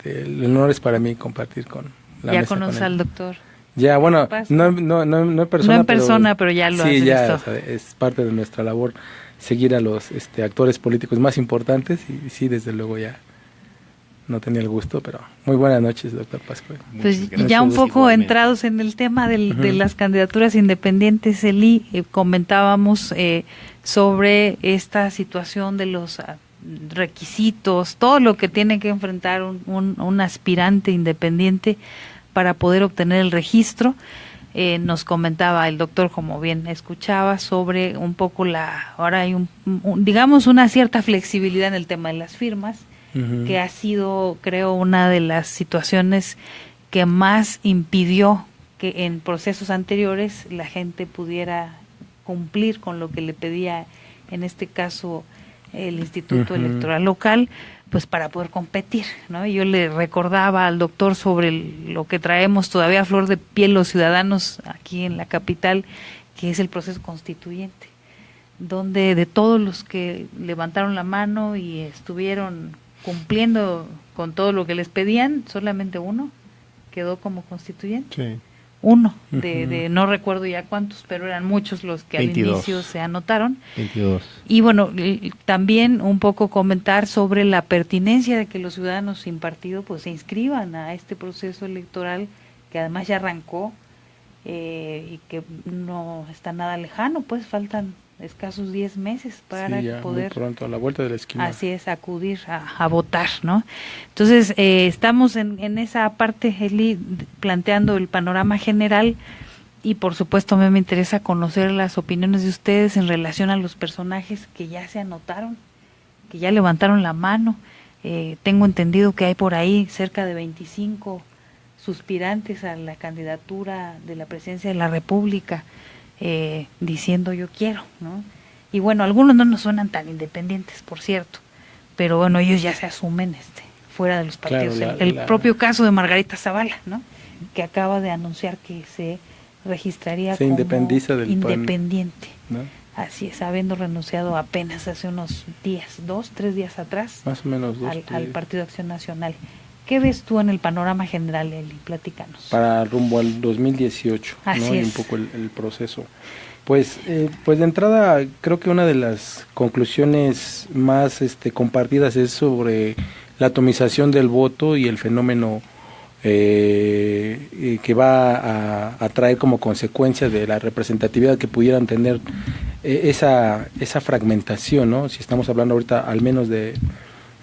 el honor es para mí compartir con la mesa. Ya conoces al doctor. Ya, bueno, no en persona. No en persona, pero ya lo has visto. Sí, ya, o sea, es parte de nuestra labor seguir a los actores políticos más importantes, y sí, desde luego ya no tenía el gusto, pero muy buenas noches, doctor Pascual. Pues ya un poco entrados en el tema de las candidaturas independientes, Eli, comentábamos sobre esta situación de los requisitos, todo lo que tiene que enfrentar un aspirante independiente para poder obtener el registro. Nos comentaba el doctor, como bien escuchaba, sobre un poco ahora hay digamos una cierta flexibilidad en el tema de las firmas, que ha sido, creo, una de las situaciones que más impidió que en procesos anteriores la gente pudiera cumplir con lo que le pedía, en este caso, el Instituto Electoral Local, pues para poder competir, ¿no? Y yo le recordaba al doctor sobre lo que traemos todavía a flor de piel los ciudadanos aquí en la capital, que es el proceso constituyente, donde de todos los que levantaron la mano y estuvieron cumpliendo con todo lo que les pedían, solamente uno quedó como constituyente. Sí. Uno, de no recuerdo ya cuántos, pero eran muchos los que 22. Al inicio se anotaron. 22. Y bueno, también un poco comentar sobre la pertinencia de que los ciudadanos sin partido pues se inscriban a este proceso electoral, que además ya arrancó y que no está nada lejano, pues faltan escasos 10 meses para poder, muy pronto, a la vuelta de la esquina. Así es, acudir a votar, ¿no? Entonces, estamos en esa parte, Eli, planteando el panorama general, y por supuesto a mí me interesa conocer las opiniones de ustedes en relación a los personajes que ya se anotaron, que ya levantaron la mano. Tengo entendido que hay por ahí cerca de 25 suspirantes a la candidatura de la presidencia de la República, diciendo yo quiero, ¿no? Y bueno, algunos no nos suenan tan independientes, por cierto, pero bueno, ellos ya se asumen fuera de los partidos. Claro, el propio caso de Margarita Zavala, ¿no? Que acaba de anunciar que se registraría como independiza del independiente, ¿no? Así es, habiendo renunciado apenas hace unos días, 3 días atrás, más o menos al Partido Acción Nacional. ¿Qué ves tú en el panorama general, Eli? Platícanos. Para rumbo al 2018, Así ¿no? Y es. un poco el proceso. Pues de entrada creo que una de las conclusiones más compartidas es sobre la atomización del voto y el fenómeno que va a traer como consecuencia de la representatividad que pudieran tener esa fragmentación, ¿no? Si estamos hablando ahorita al menos de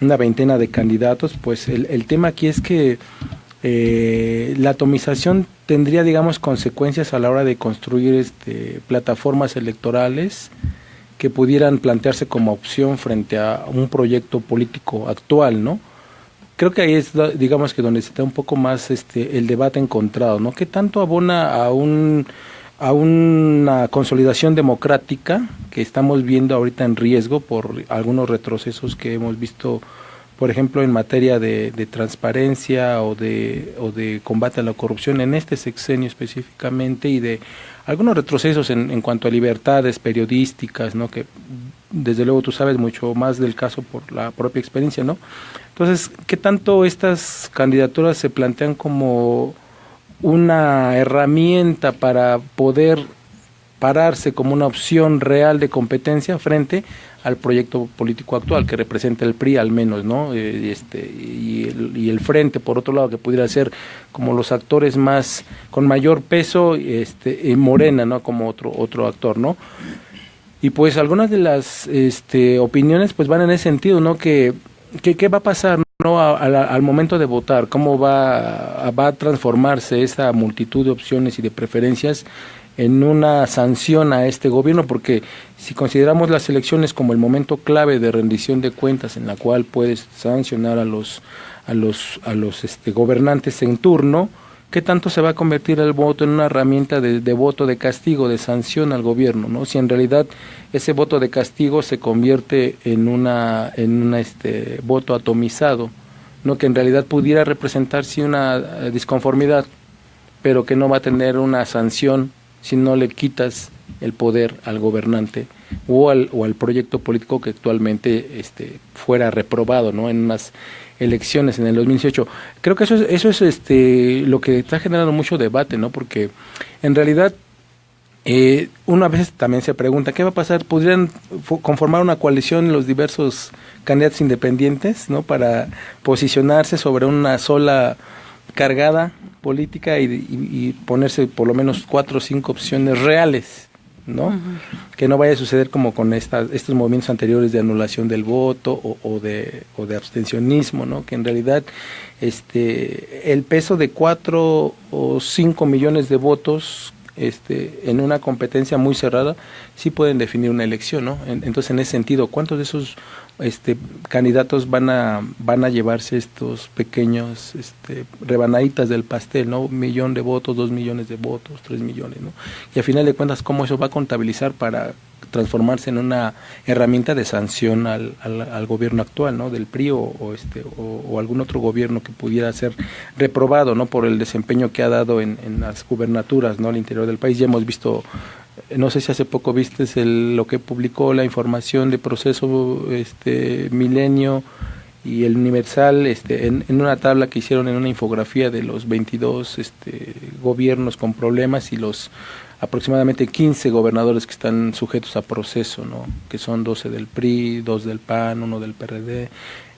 una veintena de candidatos, pues el tema aquí es que la atomización tendría, digamos, consecuencias a la hora de construir plataformas electorales que pudieran plantearse como opción frente a un proyecto político actual, ¿no? Creo que ahí es, digamos, que donde se está un poco más el debate encontrado, ¿no? ¿Qué tanto abona a una consolidación democrática que estamos viendo ahorita en riesgo por algunos retrocesos que hemos visto, por ejemplo, en materia de transparencia o de combate a la corrupción en este sexenio específicamente, y de algunos retrocesos en cuanto a libertades periodísticas, ¿no? Que desde luego tú sabes mucho más del caso por la propia experiencia, ¿no? Entonces, ¿qué tanto estas candidaturas se plantean como una herramienta para poder pararse como una opción real de competencia frente al proyecto político actual que representa el PRI, al menos, ¿no? Y el Frente, por otro lado, que pudiera ser como los actores más con mayor peso, y Morena, ¿no? Como otro actor, ¿no? Y pues algunas de las opiniones pues van en ese sentido, ¿no? ¿Qué va a pasar, ¿no? al momento de votar? ¿Cómo va a transformarse esa multitud de opciones y de preferencias en una sanción a este gobierno? Porque si consideramos las elecciones como el momento clave de rendición de cuentas en la cual puedes sancionar a los gobernantes en turno, ¿qué tanto se va a convertir el voto en una herramienta de voto de castigo, de sanción al gobierno, ¿no? Si en realidad ese voto de castigo se convierte en una voto atomizado, ¿no? Que en realidad pudiera representar sí una disconformidad, pero que no va a tener una sanción si no le quitas el poder al gobernante o al proyecto político que actualmente fuera reprobado, ¿no? En unas elecciones en el 2018. Creo que eso es lo que está generando mucho debate, ¿no? Porque en realidad uno a veces también se pregunta ¿qué va a pasar? ¿Podrían conformar una coalición los diversos candidatos independientes, ¿no? Para posicionarse sobre una sola cargada política y ponerse por lo menos 4 o 5 opciones reales, ¿no? Uh-huh. Que no vaya a suceder como con estos movimientos anteriores de anulación del voto o de abstencionismo, ¿no? Que en realidad el peso de 4 o 5 millones de votos en una competencia muy cerrada sí pueden definir una elección, ¿no? Entonces, en ese sentido, ¿cuántos de esos candidatos van a llevarse estos pequeños rebanaditas del pastel, ¿no? 1 millón de votos, 2 millones de votos, 3 millones, ¿no? Y a final de cuentas, ¿cómo eso va a contabilizar para transformarse en una herramienta de sanción al gobierno actual, ¿no? Del PRI o algún otro gobierno que pudiera ser reprobado, ¿no? Por el desempeño que ha dado en las gubernaturas, ¿no? Al interior del país. Ya hemos visto, no sé si hace poco viste lo que publicó la información de Proceso Milenio y el Universal en una tabla que hicieron en una infografía de los 22 gobiernos con problemas y los aproximadamente 15 gobernadores que están sujetos a proceso, ¿no? Que son 12 del PRI, 2 del PAN, 1 del PRD.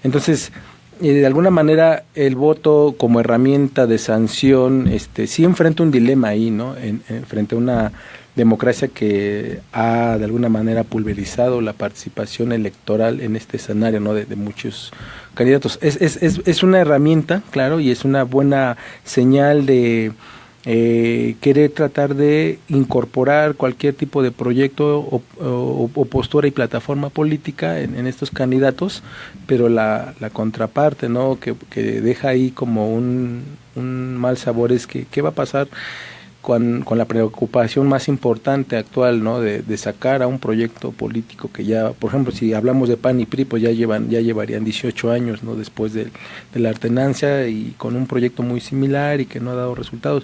Entonces, de alguna manera el voto como herramienta de sanción sí enfrenta un dilema ahí, ¿no? Frente a una democracia que ha de alguna manera pulverizado la participación electoral en este escenario, ¿no? De muchos candidatos. Es una herramienta, claro, y es una buena señal de querer tratar de incorporar cualquier tipo de proyecto o postura y plataforma política en estos candidatos, pero la contraparte, ¿no? que deja ahí como un mal sabor es que qué va a pasar con la preocupación más importante actual, ¿no? De sacar a un proyecto político que ya, por ejemplo, si hablamos de PAN y PRI, pues ya llevarían 18 años, ¿no? Después de la alternancia y con un proyecto muy similar y que no ha dado resultados.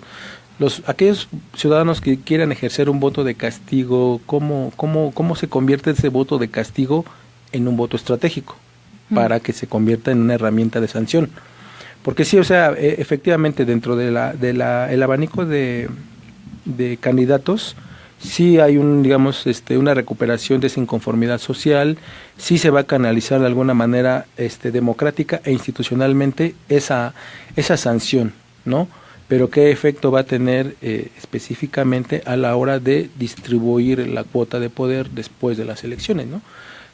aquellos ciudadanos que quieran ejercer un voto de castigo, ¿cómo se convierte ese voto de castigo en un voto estratégico para que se convierta en una herramienta de sanción? Porque sí, o sea, efectivamente dentro de el abanico de candidatos sí hay una recuperación de esa inconformidad social, sí se va a canalizar de alguna manera democrática e institucionalmente esa sanción, ¿no? Pero qué efecto va a tener específicamente a la hora de distribuir la cuota de poder después de las elecciones, ¿no?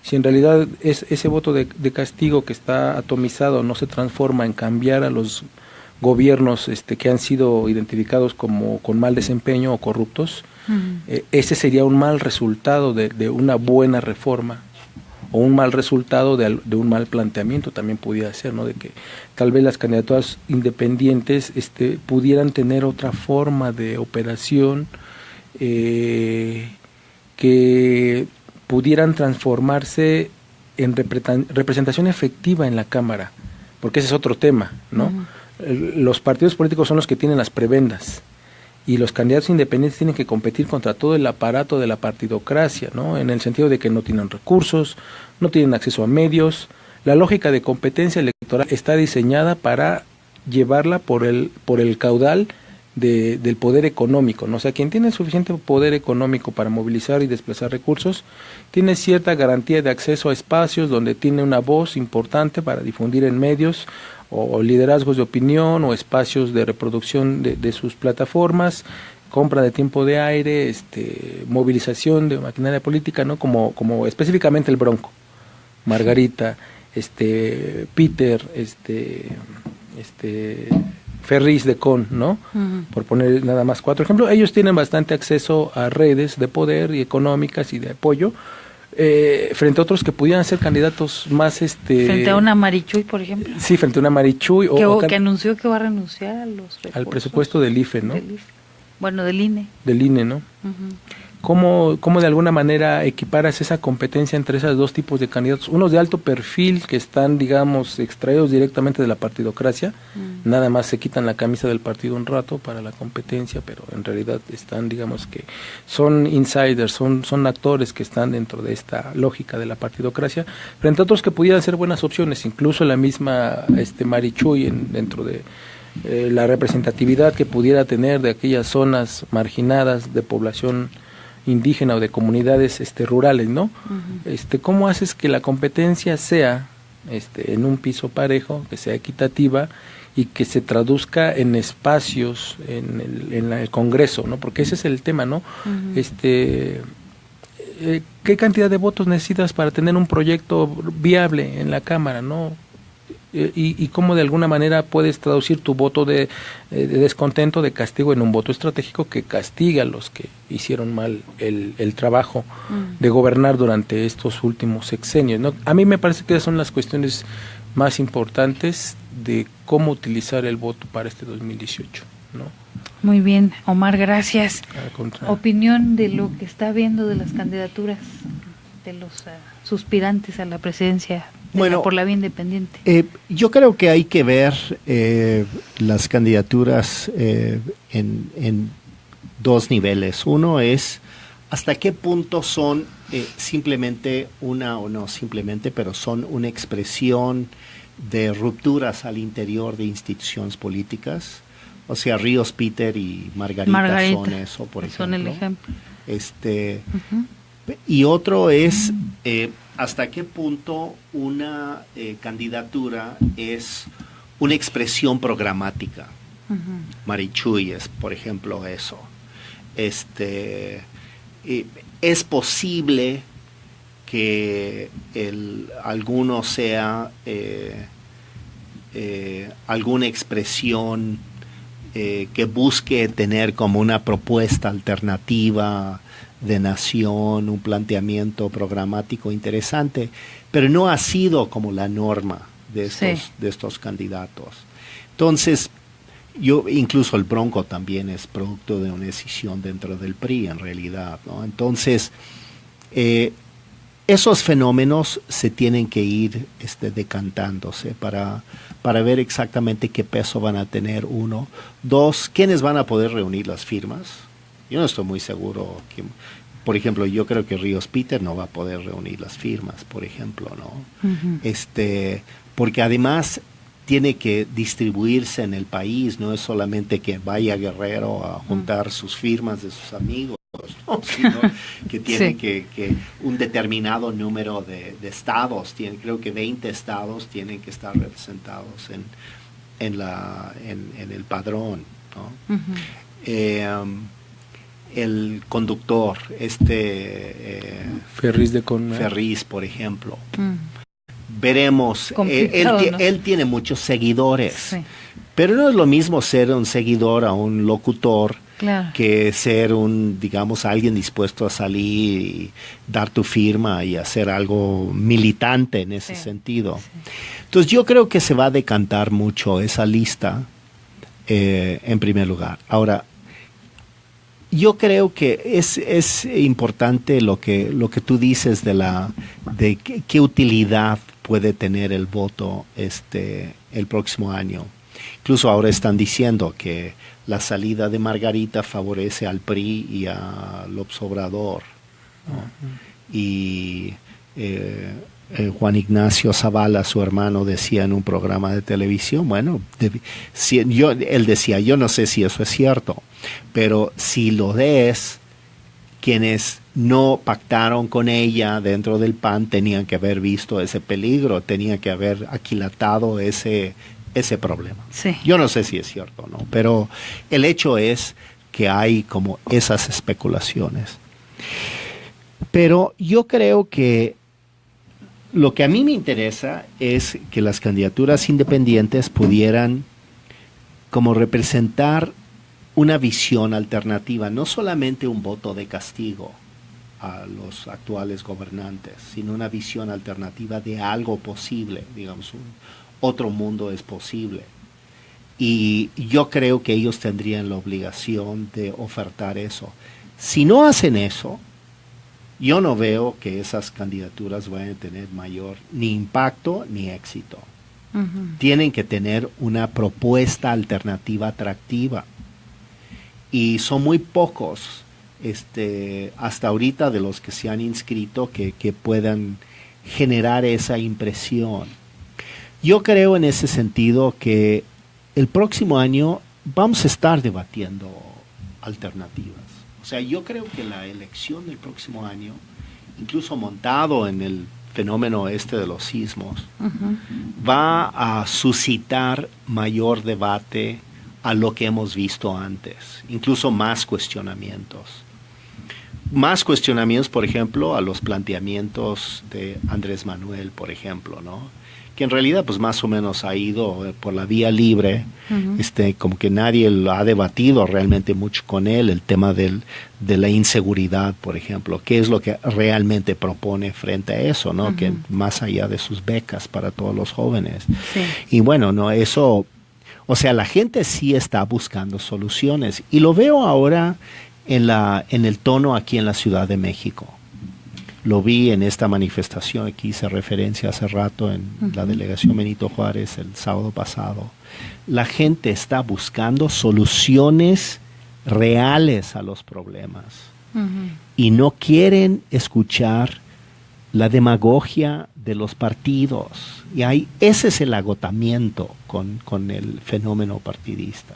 Si en realidad ese voto de castigo que está atomizado no se transforma en cambiar a los gobiernos que han sido identificados como con mal desempeño o corruptos, ese sería un mal resultado de una buena reforma, o un mal resultado de un mal planteamiento también pudiera ser, ¿no? De que tal vez las candidaturas independientes pudieran tener otra forma de operación, que pudieran transformarse en representación efectiva en la Cámara, porque ese es otro tema, ¿no? Los partidos políticos son los que tienen las prebendas, y los candidatos independientes tienen que competir contra todo el aparato de la partidocracia, ¿no? En el sentido de que no tienen recursos, no tienen acceso a medios. La lógica de competencia electoral está diseñada para llevarla por el caudal del poder económico, ¿no? O sea, quien tiene suficiente poder económico para movilizar y desplazar recursos, tiene cierta garantía de acceso a espacios donde tiene una voz importante para difundir en medios, o liderazgos de opinión, o espacios de reproducción de sus plataformas, compra de tiempo de aire, movilización de maquinaria política, ¿no? Como específicamente el Bronco, Margarita, Peter, Ferris de Con, ¿no? Por poner nada más 4 ejemplos. Ellos tienen bastante acceso a redes de poder y económicas y de apoyo, frente a otros que pudieran ser candidatos más frente a una Marichuy, por ejemplo. Sí, frente a una Marichuy, que anunció que va a renunciar a los recursos, al presupuesto del IFE, ¿no? Bueno, del INE. Del INE, ¿no? ¿Cómo de alguna manera equiparas esa competencia entre esos dos tipos de candidatos? Unos de alto perfil que están, digamos, extraídos directamente de la partidocracia, nada más se quitan la camisa del partido un rato para la competencia, pero en realidad están, digamos, que son insiders, son actores que están dentro de esta lógica de la partidocracia, frente a otros que pudieran ser buenas opciones, incluso la misma Marichuy dentro de la representatividad que pudiera tener de aquellas zonas marginadas de población indígena o de comunidades rurales, ¿no? ¿Cómo haces que la competencia sea en un piso parejo, que sea equitativa y que se traduzca en espacios en el Congreso, ¿no? Porque ese es el tema, ¿no? ¿Qué cantidad de votos necesitas para tener un proyecto viable en la Cámara, ¿no? Y cómo de alguna manera puedes traducir tu voto de descontento, de castigo, en un voto estratégico que castiga a los que hicieron mal el trabajo de gobernar durante estos últimos sexenios, ¿no? A mí me parece que esas son las cuestiones más importantes de cómo utilizar el voto para este 2018, ¿no? Muy bien, Omar, gracias. Opinión de lo que está viendo de las candidaturas de los suspirantes a la presidencia por la vía independiente. Yo creo que hay que ver las candidaturas en dos niveles. Uno es hasta qué punto son simplemente pero son una expresión de rupturas al interior de instituciones políticas. O sea, Ríos, Peter y Margarita son eso, por ejemplo. Son el ejemplo. Y otro es hasta qué punto una candidatura es una expresión programática. Marichuy es, por ejemplo, eso. Es posible que alguno sea alguna expresión que busque tener como una propuesta alternativa de nación, un planteamiento programático interesante, pero no ha sido como la norma de estos candidatos. Entonces, incluso el Bronco también es producto de una decisión dentro del PRI en realidad, ¿no? Entonces, esos fenómenos se tienen que ir decantándose para ver exactamente qué peso van a tener, uno. Dos, ¿quiénes van a poder reunir las firmas? Yo no estoy muy seguro que, por ejemplo, yo creo que Ríos Peter no va a poder reunir las firmas, por ejemplo, ¿no? Porque además tiene que distribuirse en el país, no es solamente que vaya Guerrero a juntar sus firmas de sus amigos, ¿no? Sino que tiene que un determinado número de estados, creo que 20 estados tienen que estar representados en el padrón, ¿no? El conductor, Ferriz, por ejemplo. Veremos, él tiene muchos seguidores, sí. Pero no es lo mismo ser un seguidor a un locutor, claro, que ser alguien dispuesto a salir y dar tu firma y hacer algo militante en ese sentido. Sí. Entonces yo creo que se va a decantar mucho esa lista en primer lugar. Ahora, yo creo que es importante lo que tú dices de qué utilidad puede tener el voto el próximo año. Incluso ahora están diciendo que la salida de Margarita favorece al PRI y a López Obrador, ¿no? Y Juan Ignacio Zavala, su hermano, decía en un programa de televisión, bueno, él decía, yo no sé si eso es cierto, pero si lo es, quienes no pactaron con ella dentro del PAN tenían que haber visto ese peligro, tenían que haber aquilatado ese problema. Sí. Yo no sé si es cierto, ¿no? Pero el hecho es que hay como esas especulaciones. Pero yo creo que lo que a mí me interesa es que las candidaturas independientes pudieran como representar una visión alternativa, no solamente un voto de castigo a los actuales gobernantes, sino una visión alternativa de algo posible, digamos, otro mundo es posible. Y yo creo que ellos tendrían la obligación de ofertar eso. Si no hacen eso, yo no veo que esas candidaturas vayan a tener mayor ni impacto ni éxito. Tienen que tener una propuesta alternativa atractiva. Y son muy pocos hasta ahorita de los que se han inscrito que puedan generar esa impresión. Yo creo en ese sentido que el próximo año vamos a estar debatiendo alternativas. O sea, yo creo que la elección del próximo año, incluso montado en el fenómeno de los sismos, va a suscitar mayor debate a lo que hemos visto antes, incluso más cuestionamientos. Más cuestionamientos, por ejemplo, a los planteamientos de Andrés Manuel, por ejemplo, ¿no? Que en realidad pues más o menos ha ido por la vía libre, como que nadie lo ha debatido realmente mucho con él, el tema de la inseguridad, por ejemplo, qué es lo que realmente propone frente a eso, ¿no? Que más allá de sus becas para todos los jóvenes. Sí. Y bueno, no, eso, o sea, la gente sí está buscando soluciones, y lo veo ahora en el tono aquí en la Ciudad de México. Lo vi en esta manifestación que hice referencia hace rato en la delegación Benito Juárez el sábado pasado. La gente está buscando soluciones reales a los problemas y no quieren escuchar la demagogia de los partidos. Y ese es el agotamiento con el fenómeno partidista.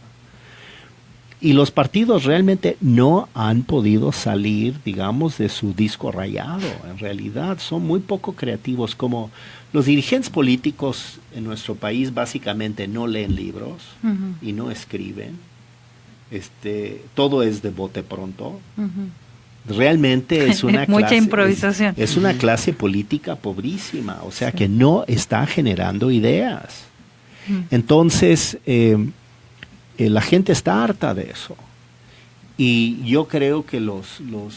Y los partidos realmente no han podido salir, digamos, de su disco rayado. En realidad son muy poco creativos. Como los dirigentes políticos en nuestro país básicamente no leen libros y no escriben. Todo es de bote pronto. Realmente es una mucha clase, improvisación. Es una clase política pobrísima, o sea que no está generando ideas. Entonces, la gente está harta de eso. Y yo creo que los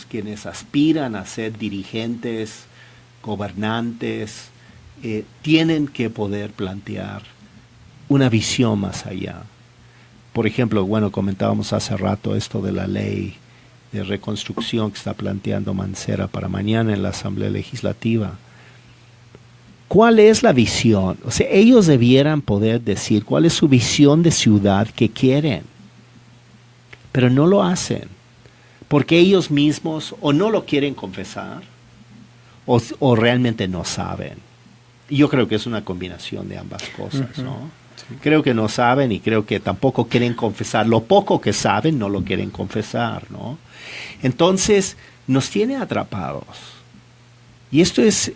quienes aspiran a ser dirigentes, gobernantes, tienen que poder plantear una visión más allá. Por ejemplo, bueno, comentábamos hace rato esto de la ley de reconstrucción que está planteando Mancera para mañana en la Asamblea Legislativa. ¿Cuál es la visión? O sea, ellos debieran poder decir cuál es su visión de ciudad que quieren, pero no lo hacen, porque ellos mismos o no lo quieren confesar o realmente no saben. Y yo creo que es una combinación de ambas cosas, ¿no? Sí. Creo que no saben y creo que tampoco quieren confesar. Lo poco que saben no lo quieren confesar, ¿no? Entonces, nos tiene atrapados. Y esto es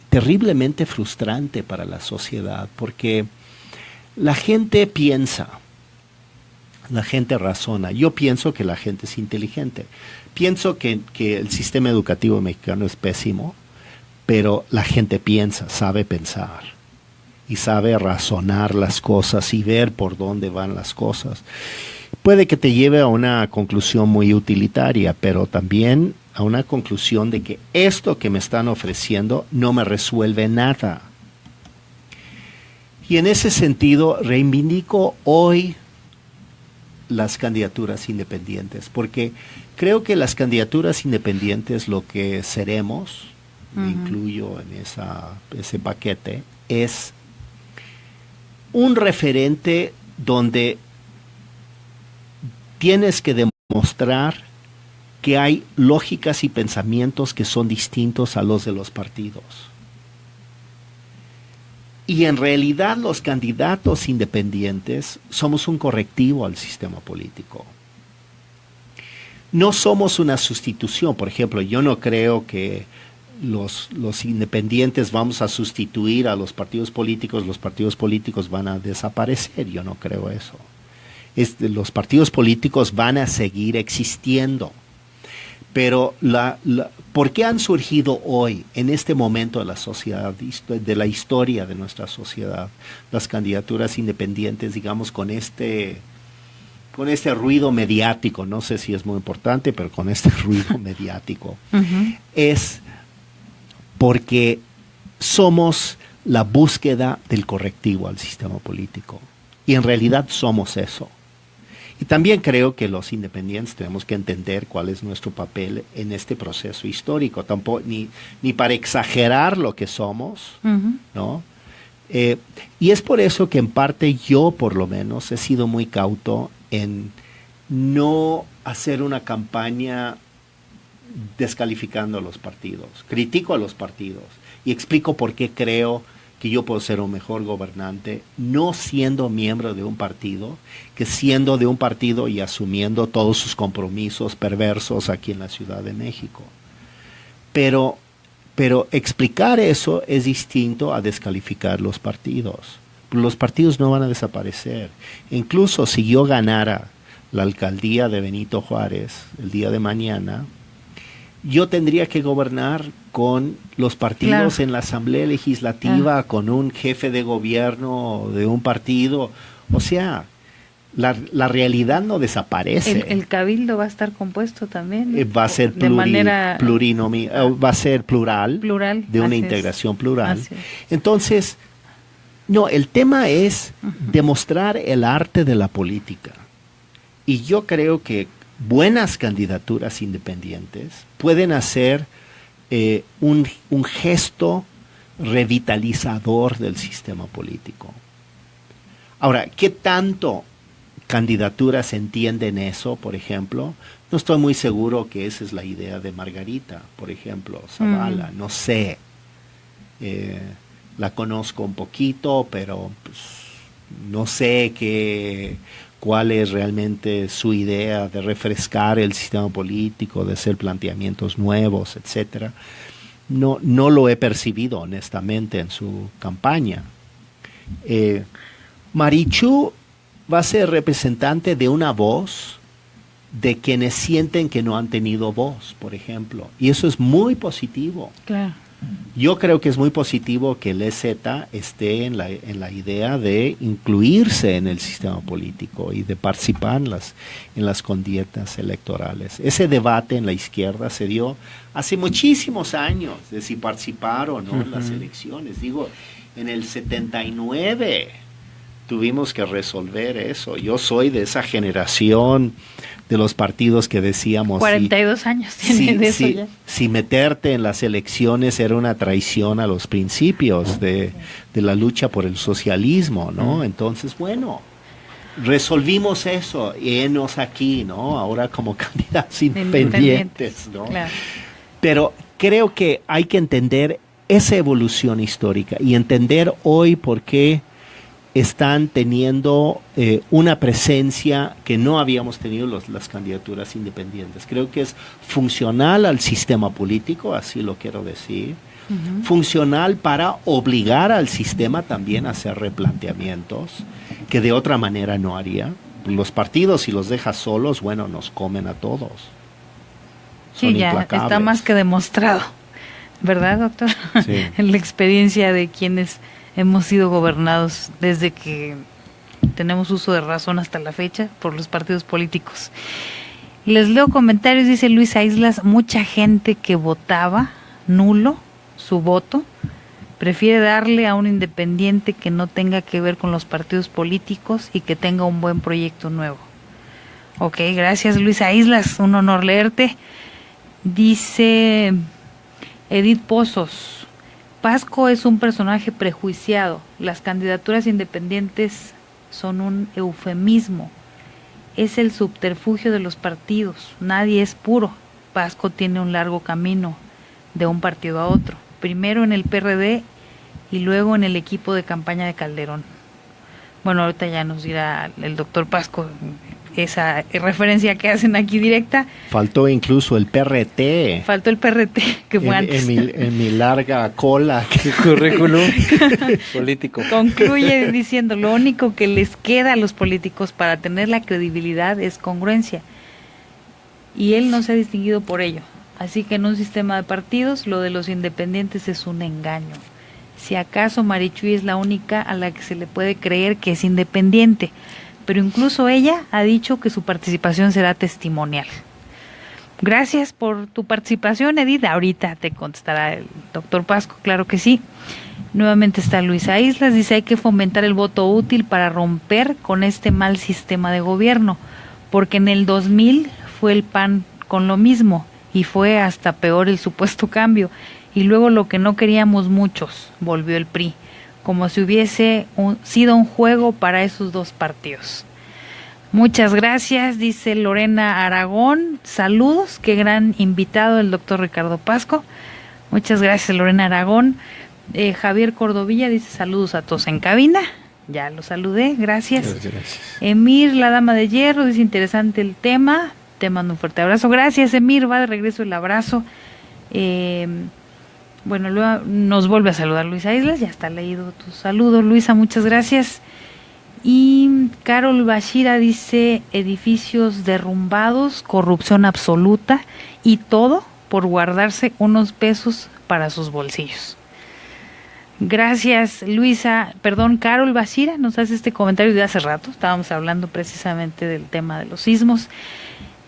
terriblemente frustrante para la sociedad, porque la gente piensa, la gente razona. Yo pienso que la gente es inteligente. Pienso que el sistema educativo mexicano es pésimo, pero la gente piensa, sabe pensar y sabe razonar las cosas y ver por dónde van las cosas. Puede que te lleve a una conclusión muy utilitaria, pero también a una conclusión de que esto que me están ofreciendo no me resuelve nada. Y en ese sentido reivindico hoy las candidaturas independientes, porque creo que las candidaturas independientes, lo que seremos, me incluyo en ese paquete, es un referente donde tienes que demostrar que hay lógicas y pensamientos que son distintos a los de los partidos. Y en realidad los candidatos independientes somos un correctivo al sistema político. No somos una sustitución. Por ejemplo, yo no creo que los independientes vamos a sustituir a los partidos políticos van a desaparecer. Yo no creo eso. Los partidos políticos van a seguir existiendo. Pero ¿por qué han surgido hoy, en este momento de la sociedad, de la historia de nuestra sociedad, las candidaturas independientes, digamos, con este ruido mediático? No sé si es muy importante, pero con este ruido mediático. Es porque somos la búsqueda del correctivo al sistema político. Y en realidad somos eso. Y también creo que los independientes tenemos que entender cuál es nuestro papel en este proceso histórico, tampoco ni para exagerar lo que somos, ¿no? Y es por eso que en parte yo, por lo menos, he sido muy cauto en no hacer una campaña descalificando a los partidos. Critico a los partidos y explico por qué creo que yo puedo ser un mejor gobernante, no siendo miembro de un partido, que siendo de un partido y asumiendo todos sus compromisos perversos aquí en la Ciudad de México. Pero explicar eso es distinto a descalificar los partidos. Los partidos no van a desaparecer. Incluso si yo ganara la alcaldía de Benito Juárez el día de mañana, yo tendría que gobernar con los partidos en la Asamblea Legislativa, con un jefe de gobierno de un partido. O sea, la realidad no desaparece. El cabildo va a estar compuesto también, ¿no? Va a ser va a ser plural, de una integración plural. Entonces, no, el tema es demostrar el arte de la política. Y yo creo que buenas candidaturas independientes pueden hacer un gesto revitalizador del sistema político. Ahora, ¿qué tanto candidaturas entienden eso, por ejemplo? No estoy muy seguro que esa es la idea de Margarita, por ejemplo, Zavala, no sé. La conozco un poquito, pero pues, no sé cuál es realmente su idea de refrescar el sistema político, de hacer planteamientos nuevos, etcétera. No lo he percibido honestamente en su campaña. Marichu va a ser representante de una voz de quienes sienten que no han tenido voz, por ejemplo. Y eso es muy positivo. Claro. Yo creo que es muy positivo que el EZ esté en la idea de incluirse en el sistema político y de participar en las contiendas electorales. Ese debate en la izquierda se dio hace muchísimos años, de si participar o no en las elecciones. Digo, en el 79 tuvimos que resolver eso. Yo soy de esa generación de los partidos que decíamos. 42 años tiene de eso ya. Si meterte en las elecciones era una traición a los principios de la lucha por el socialismo, ¿no? Entonces, bueno, resolvimos eso, y enos aquí, ¿no? Ahora como candidatos independientes, ¿no? Claro. Pero creo que hay que entender esa evolución histórica y entender hoy por qué están teniendo una presencia que no habíamos tenido las candidaturas independientes. Creo que es funcional al sistema político, así lo quiero decir, funcional para obligar al sistema también a hacer replanteamientos que de otra manera no haría. Los partidos, si los dejas solos, bueno, nos comen a todos. Sí, ya está más que demostrado, ¿verdad, doctor? Sí. En la experiencia de quienes hemos sido gobernados desde que tenemos uso de razón hasta la fecha por los partidos políticos. Les leo comentarios, dice Luisa Islas, mucha gente que votaba nulo su voto prefiere darle a un independiente que no tenga que ver con los partidos políticos y que tenga un buen proyecto nuevo. Ok, gracias Luisa Islas, un honor leerte. Dice Edith Pozos, Pasco es un personaje prejuiciado, las candidaturas independientes son un eufemismo, es el subterfugio de los partidos, nadie es puro, Pasco tiene un largo camino de un partido a otro, primero en el PRD y luego en el equipo de campaña de Calderón. Bueno, ahorita ya nos dirá el doctor Pasco esa referencia que hacen aquí directa. Faltó incluso el PRT. Faltó el PRT, que fue antes. En mi larga cola. Currículum político. Concluye diciendo, lo único que les queda a los políticos para tener la credibilidad es congruencia. Y él no se ha distinguido por ello. Así que en un sistema de partidos, lo de los independientes es un engaño. Si acaso Marichuy es la única a la que se le puede creer que es independiente, pero incluso ella ha dicho que su participación será testimonial. Gracias por tu participación, Edith. Ahorita te contestará el doctor Pasco, claro que sí. Nuevamente está Luisa Islas, dice hay que fomentar el voto útil para romper con este mal sistema de gobierno, porque en el 2000 fue el PAN con lo mismo y fue hasta peor el supuesto cambio, y luego lo que no queríamos muchos, volvió el PRI, como si hubiese sido un juego para esos dos partidos. Muchas gracias, dice Lorena Aragón, saludos, qué gran invitado el doctor Ricardo Pasco. Muchas gracias Lorena Aragón. Javier Cordovilla dice saludos a todos en cabina, ya lo saludé, gracias. Gracias. Emir, la dama de hierro, dice interesante el tema, te mando un fuerte abrazo. Gracias Emir, va de regreso el abrazo. Bueno, luego nos vuelve a saludar Luisa Islas, ya está leído tu saludo, Luisa, muchas gracias. Y Carol Bashira dice, edificios derrumbados, corrupción absoluta y todo por guardarse unos pesos para sus bolsillos. Gracias Luisa, Carol Bashira nos hace este comentario de hace rato, estábamos hablando precisamente del tema de los sismos.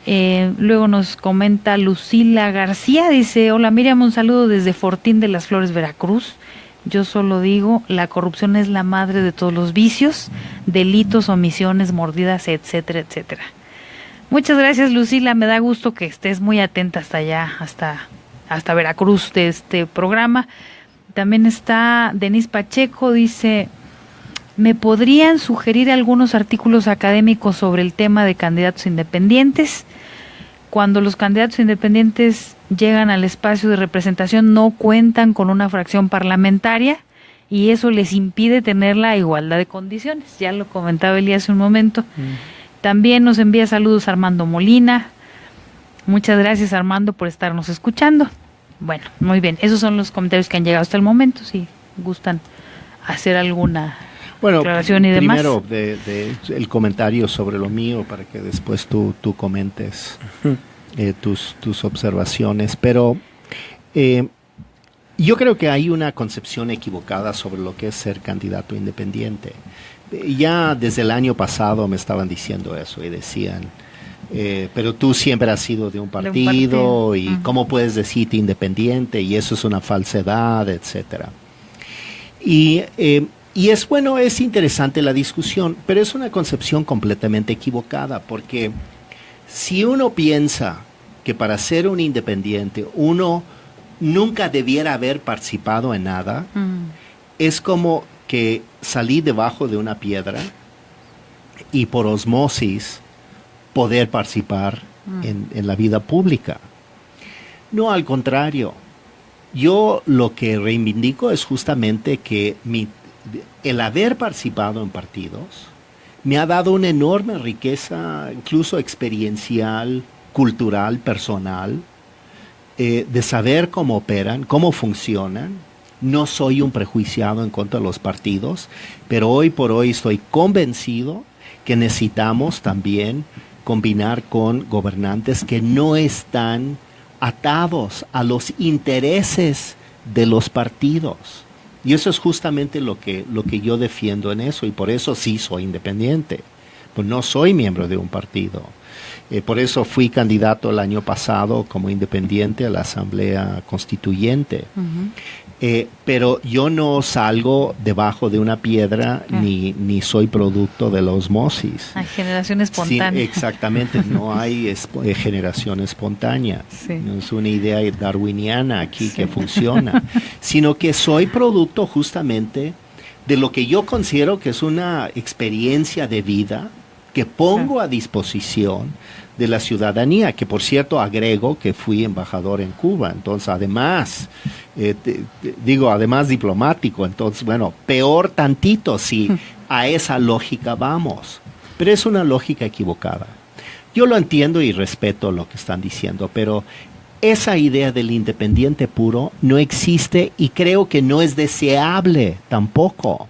Luego nos comenta Lucila García, dice, hola Miriam, un saludo desde Fortín de las Flores, Veracruz. Yo solo digo, la corrupción es la madre de todos los vicios, delitos, omisiones, mordidas, etcétera, etcétera. Muchas gracias Lucila, me da gusto que estés muy atenta hasta allá, hasta Veracruz de este programa. También está Denise Pacheco, dice, ¿me podrían sugerir algunos artículos académicos sobre el tema de candidatos independientes? Cuando los candidatos independientes llegan al espacio de representación no cuentan con una fracción parlamentaria y eso les impide tener la igualdad de condiciones. Ya lo comentaba Elías hace un momento. También nos envía saludos Armando Molina. Muchas gracias Armando por estarnos escuchando. Bueno, muy bien. Esos son los comentarios que han llegado hasta el momento. Si gustan hacer alguna aclaración y demás. Primero el comentario sobre lo mío para que después tú comentes tus observaciones. Pero yo creo que hay una concepción equivocada sobre lo que es ser candidato independiente. Ya desde el año pasado me estaban diciendo eso y decían, pero tú siempre has sido de un partido y cómo puedes decirte independiente y eso es una falsedad, etcétera. Y es interesante la discusión, pero es una concepción completamente equivocada porque Si uno piensa que para ser un independiente uno nunca debiera haber participado en nada, es como que salí debajo de una piedra y por osmosis poder participar en la vida pública. No, al contrario. Yo lo que reivindico es justamente que el haber participado en partidos me ha dado una enorme riqueza, incluso experiencial, cultural, personal, de saber cómo operan, cómo funcionan. No soy un prejuiciado en contra de los partidos, pero hoy por hoy estoy convencido que necesitamos también combinar con gobernantes que no están atados a los intereses de los partidos. Y eso es justamente lo que yo defiendo en eso, y por eso sí soy independiente. Pues no soy miembro de un partido. Por eso fui candidato el año pasado como independiente a la Asamblea Constituyente. Pero yo no salgo debajo de una piedra ni soy producto de la osmosis. Hay generación espontánea. Sí, exactamente, no hay generación espontánea. Sí. No es una idea darwiniana aquí que funciona, sino que soy producto justamente de lo que yo considero que es una experiencia de vida que pongo a disposición de la ciudadanía, que por cierto agrego que fui embajador en Cuba, entonces además, además diplomático, entonces bueno, peor tantito si a esa lógica vamos, pero es una lógica equivocada. Yo lo entiendo y respeto lo que están diciendo, pero esa idea del independiente puro no existe y creo que no es deseable tampoco.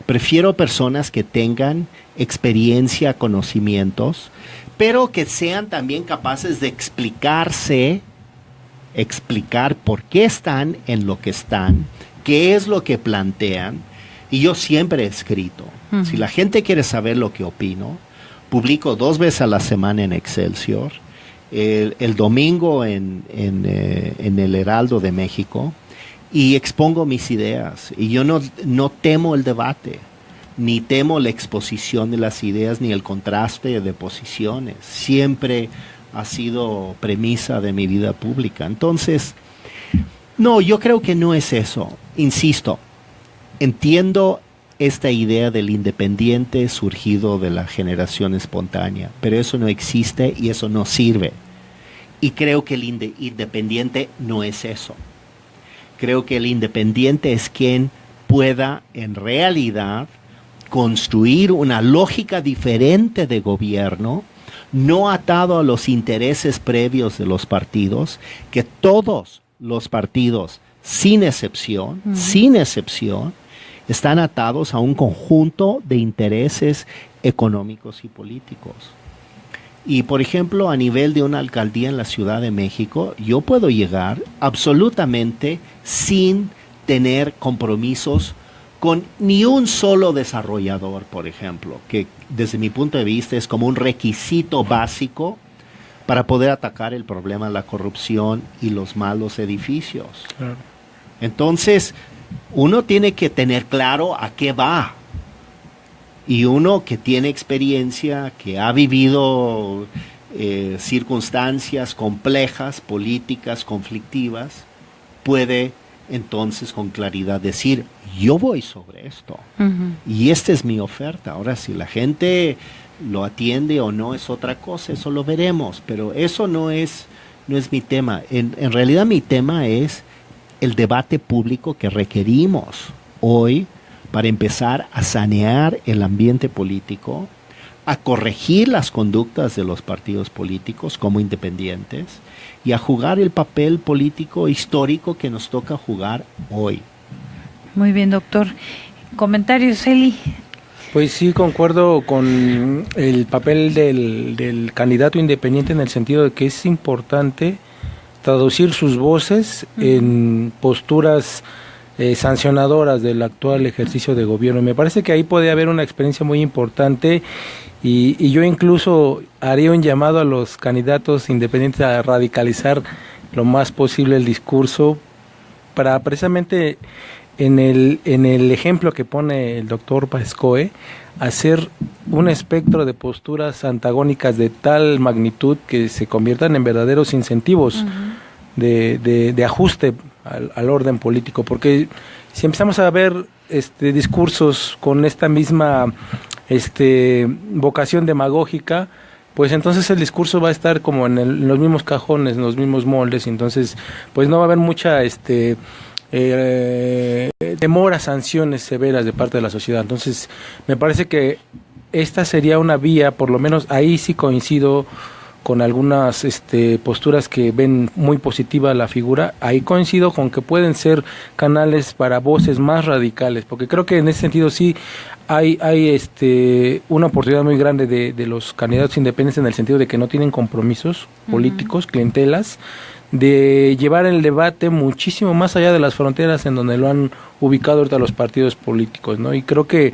Prefiero personas que tengan experiencia, conocimientos, pero que sean también capaces de explicar por qué están en lo que están, qué es lo que plantean. Y yo siempre he escrito. Si la gente quiere saber lo que opino, publico 2 veces a la semana en Excelsior, el domingo en el Heraldo de México, y expongo mis ideas. Y yo no temo el debate, ni temo la exposición de las ideas, ni el contraste de posiciones. Siempre ha sido premisa de mi vida pública. Entonces, no, yo creo que no es eso. Insisto, entiendo esta idea del independiente surgido de la generación espontánea, pero eso no existe y eso no sirve. Y creo que el independiente no es eso. Creo que el independiente es quien pueda en realidad construir una lógica diferente de gobierno, no atado a los intereses previos de los partidos, que todos los partidos, sin excepción, están atados a un conjunto de intereses económicos y políticos. Y, por ejemplo, a nivel de una alcaldía en la Ciudad de México, yo puedo llegar absolutamente sin tener compromisos con ni un solo desarrollador, por ejemplo, que desde mi punto de vista es como un requisito básico para poder atacar el problema de la corrupción y los malos edificios. Claro. Entonces, uno tiene que tener claro a qué va. Y uno que tiene experiencia, que ha vivido circunstancias complejas, políticas, conflictivas, puede entonces con claridad decir, yo voy sobre esto. Y esta es mi oferta. Ahora, si la gente lo atiende o no es otra cosa, eso lo veremos. Pero eso no es mi tema. En realidad mi tema es el debate público que requerimos hoy para empezar a sanear el ambiente político, a corregir las conductas de los partidos políticos como independientes y a jugar el papel político histórico que nos toca jugar hoy. Muy bien, doctor. ¿Comentarios, Eli? Pues sí, concuerdo con el papel del candidato independiente en el sentido de que es importante traducir sus voces en posturas sancionadoras del actual ejercicio de gobierno. Me parece que ahí puede haber una experiencia muy importante y yo incluso haría un llamado a los candidatos independientes a radicalizar lo más posible el discurso para precisamente en el ejemplo que pone el doctor Pascoe, hacer un espectro de posturas antagónicas de tal magnitud que se conviertan en verdaderos incentivos de ajuste al orden político, porque si empezamos a ver discursos con esta misma vocación demagógica, pues entonces el discurso va a estar como en los mismos cajones, en los mismos moldes, y entonces pues no va a haber mucha temor a sanciones severas de parte de la sociedad. Entonces me parece que esta sería una vía, por lo menos ahí sí coincido con algunas posturas que ven muy positiva la figura. Ahí coincido con que pueden ser canales para voces más radicales, porque creo que en ese sentido sí hay una oportunidad muy grande de los candidatos independientes, en el sentido de que no tienen compromisos políticos, clientelas, de llevar el debate muchísimo más allá de las fronteras en donde lo han ubicado ahorita los partidos políticos, ¿no? Y creo que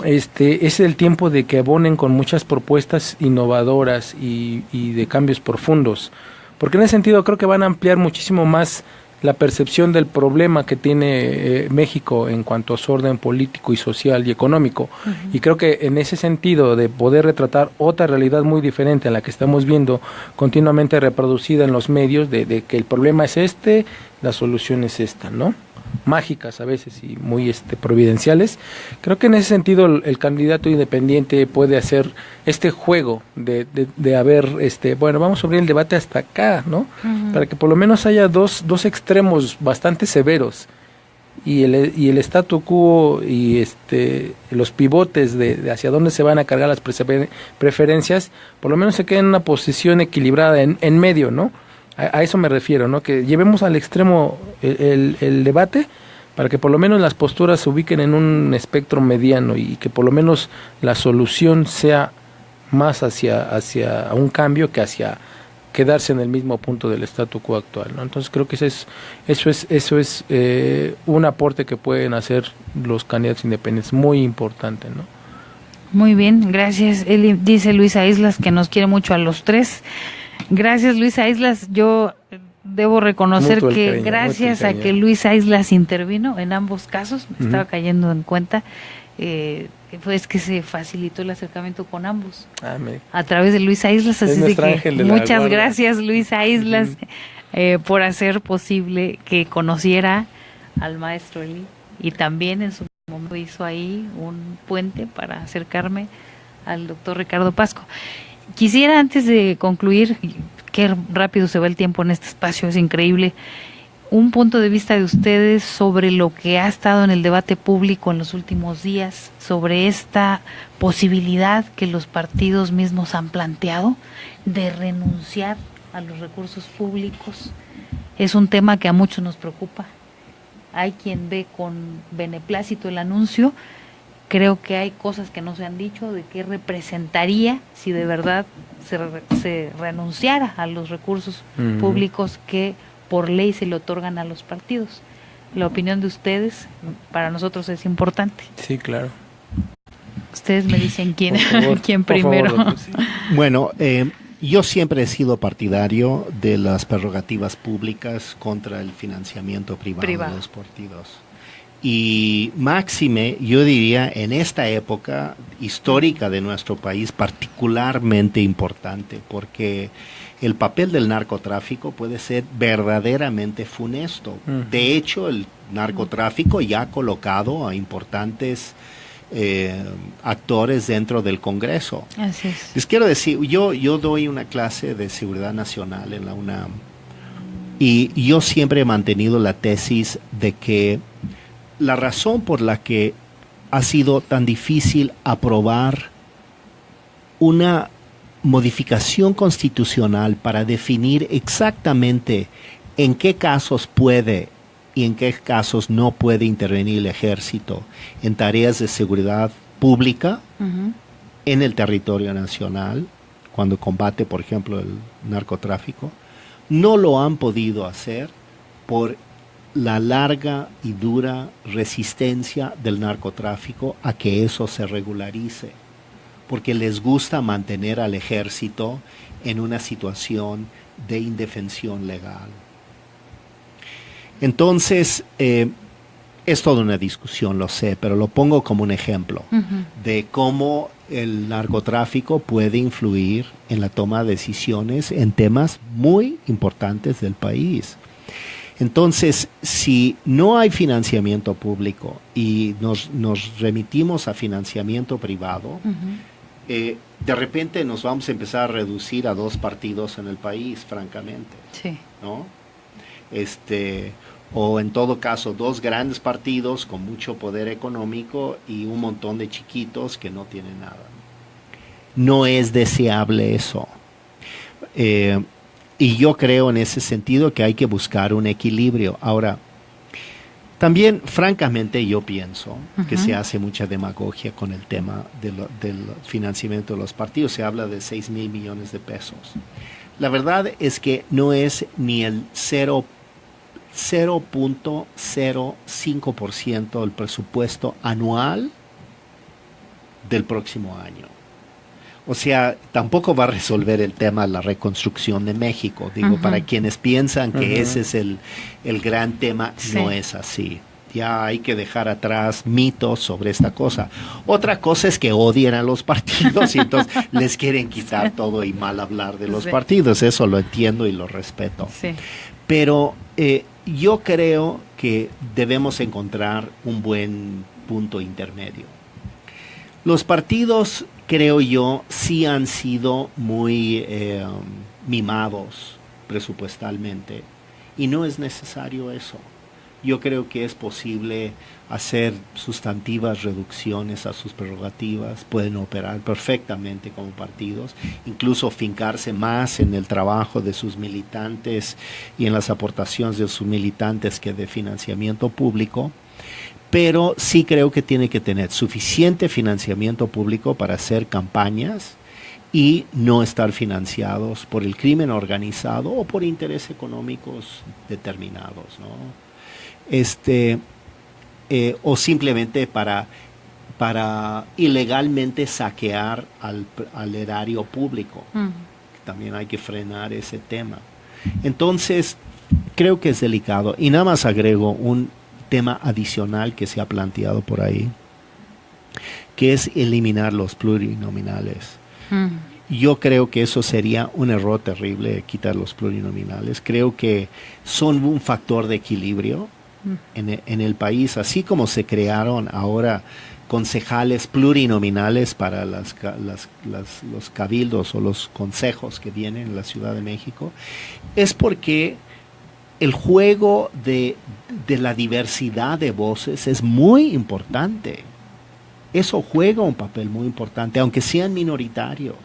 es el tiempo de que abonen con muchas propuestas innovadoras y de cambios profundos, porque en ese sentido creo que van a ampliar muchísimo más la percepción del problema que tiene México en cuanto a su orden político y social y económico. Y creo que en ese sentido de poder retratar otra realidad muy diferente a la que estamos viendo continuamente reproducida en los medios, de que el problema es la solución es esta, ¿no? Mágicas a veces y muy providenciales. Creo que en ese sentido el candidato independiente puede hacer este juego de haber, bueno, vamos a abrir el debate hasta acá, ¿no? Para que por lo menos haya dos extremos bastante severos, y el statu quo y los pivotes de hacia dónde se van a cargar las preferencias, por lo menos se queden en una posición equilibrada en medio, ¿no? A eso me refiero, ¿no? Que llevemos al extremo el debate, para que por lo menos las posturas se ubiquen en un espectro mediano, y que por lo menos la solución sea más hacia un cambio que hacia quedarse en el mismo punto del statu quo actual, ¿no? Entonces creo que eso es un aporte que pueden hacer los candidatos independientes, muy importante, ¿no? Muy bien, gracias. Él dice Luisa Islas que nos quiere mucho a los tres. Gracias, Luisa Islas. Yo debo reconocer que gracias a que Luisa Islas intervino en ambos casos, me estaba cayendo en cuenta, pues que se facilitó el acercamiento con ambos a través de Luisa Islas. Así de que muchas gracias, Luisa Islas, por hacer posible que conociera al maestro Eli, y también en su momento hizo ahí un puente para acercarme al doctor Ricardo Pasco. Quisiera, antes de concluir, qué rápido se va el tiempo en este espacio, es increíble, un punto de vista de ustedes sobre lo que ha estado en el debate público en los últimos días, sobre esta posibilidad que los partidos mismos han planteado de renunciar a los recursos públicos. Es un tema que a muchos nos preocupa. Hay quien ve con beneplácito el anuncio. Creo que hay cosas que no se han dicho de qué representaría si de verdad se renunciara a los recursos públicos que por ley se le otorgan a los partidos. La opinión de ustedes para nosotros es importante. Sí, claro. Ustedes me dicen quién primero. Favor, sí. Bueno, yo siempre he sido partidario de las prerrogativas públicas contra el financiamiento privado de los partidos. Y máxime, yo diría, en esta época histórica de nuestro país, particularmente importante, porque el papel del narcotráfico puede ser verdaderamente funesto. De hecho, el narcotráfico ya ha colocado a importantes actores dentro del Congreso. Así es. Les quiero decir, yo doy una clase de seguridad nacional en la UNAM, y yo siempre he mantenido la tesis de que la razón por la que ha sido tan difícil aprobar una modificación constitucional para definir exactamente en qué casos puede y en qué casos no puede intervenir el ejército en tareas de seguridad pública en el territorio nacional, cuando combate, por ejemplo, el narcotráfico, no lo han podido hacer por la larga y dura resistencia del narcotráfico a que eso se regularice, porque les gusta mantener al ejército en una situación de indefensión legal. Entonces, es toda una discusión, lo sé, pero lo pongo como un ejemplo de cómo el narcotráfico puede influir en la toma de decisiones en temas muy importantes del país. Entonces, si no hay financiamiento público y nos remitimos a financiamiento privado, de repente nos vamos a empezar a reducir a 2 partidos en el país, francamente. Sí. ¿No? O en todo caso, 2 grandes partidos con mucho poder económico y un montón de chiquitos que no tienen nada. No es deseable eso. Y yo creo en ese sentido que hay que buscar un equilibrio. Ahora, también, francamente, yo pienso que se hace mucha demagogia con el tema del financiamiento de los partidos. Se habla de 6,000 millones de pesos. La verdad es que no es ni el 0.05% del presupuesto anual del próximo año. O sea, tampoco va a resolver el tema de la reconstrucción de México. Digo, para quienes piensan que ese es el gran tema, no es así. Ya hay que dejar atrás mitos sobre esta cosa. Otra cosa es que odian a los partidos y entonces les quieren quitar todo y mal hablar de los partidos. Eso lo entiendo y lo respeto. Sí. Pero yo creo que debemos encontrar un buen punto intermedio. Los partidos, creo yo, sí han sido muy mimados presupuestalmente y no es necesario eso. Yo creo que es posible hacer sustantivas reducciones a sus prerrogativas, pueden operar perfectamente como partidos, incluso fincarse más en el trabajo de sus militantes y en las aportaciones de sus militantes que de financiamiento público, pero sí creo que tiene que tener suficiente financiamiento público para hacer campañas y no estar financiados por el crimen organizado o por intereses económicos determinados, ¿no? O simplemente para ilegalmente saquear al erario público. También hay que frenar ese tema. Entonces, creo que es delicado. Y nada más agrego un tema adicional que se ha planteado por ahí, que es eliminar los plurinominales. Yo creo que eso sería un error terrible, quitar los plurinominales. Creo que son un factor de equilibrio en el país, así como se crearon ahora concejales plurinominales para los cabildos o los consejos que vienen en la Ciudad de México, es porque el juego de la diversidad de voces es muy importante. Eso juega un papel muy importante, aunque sean minoritarios.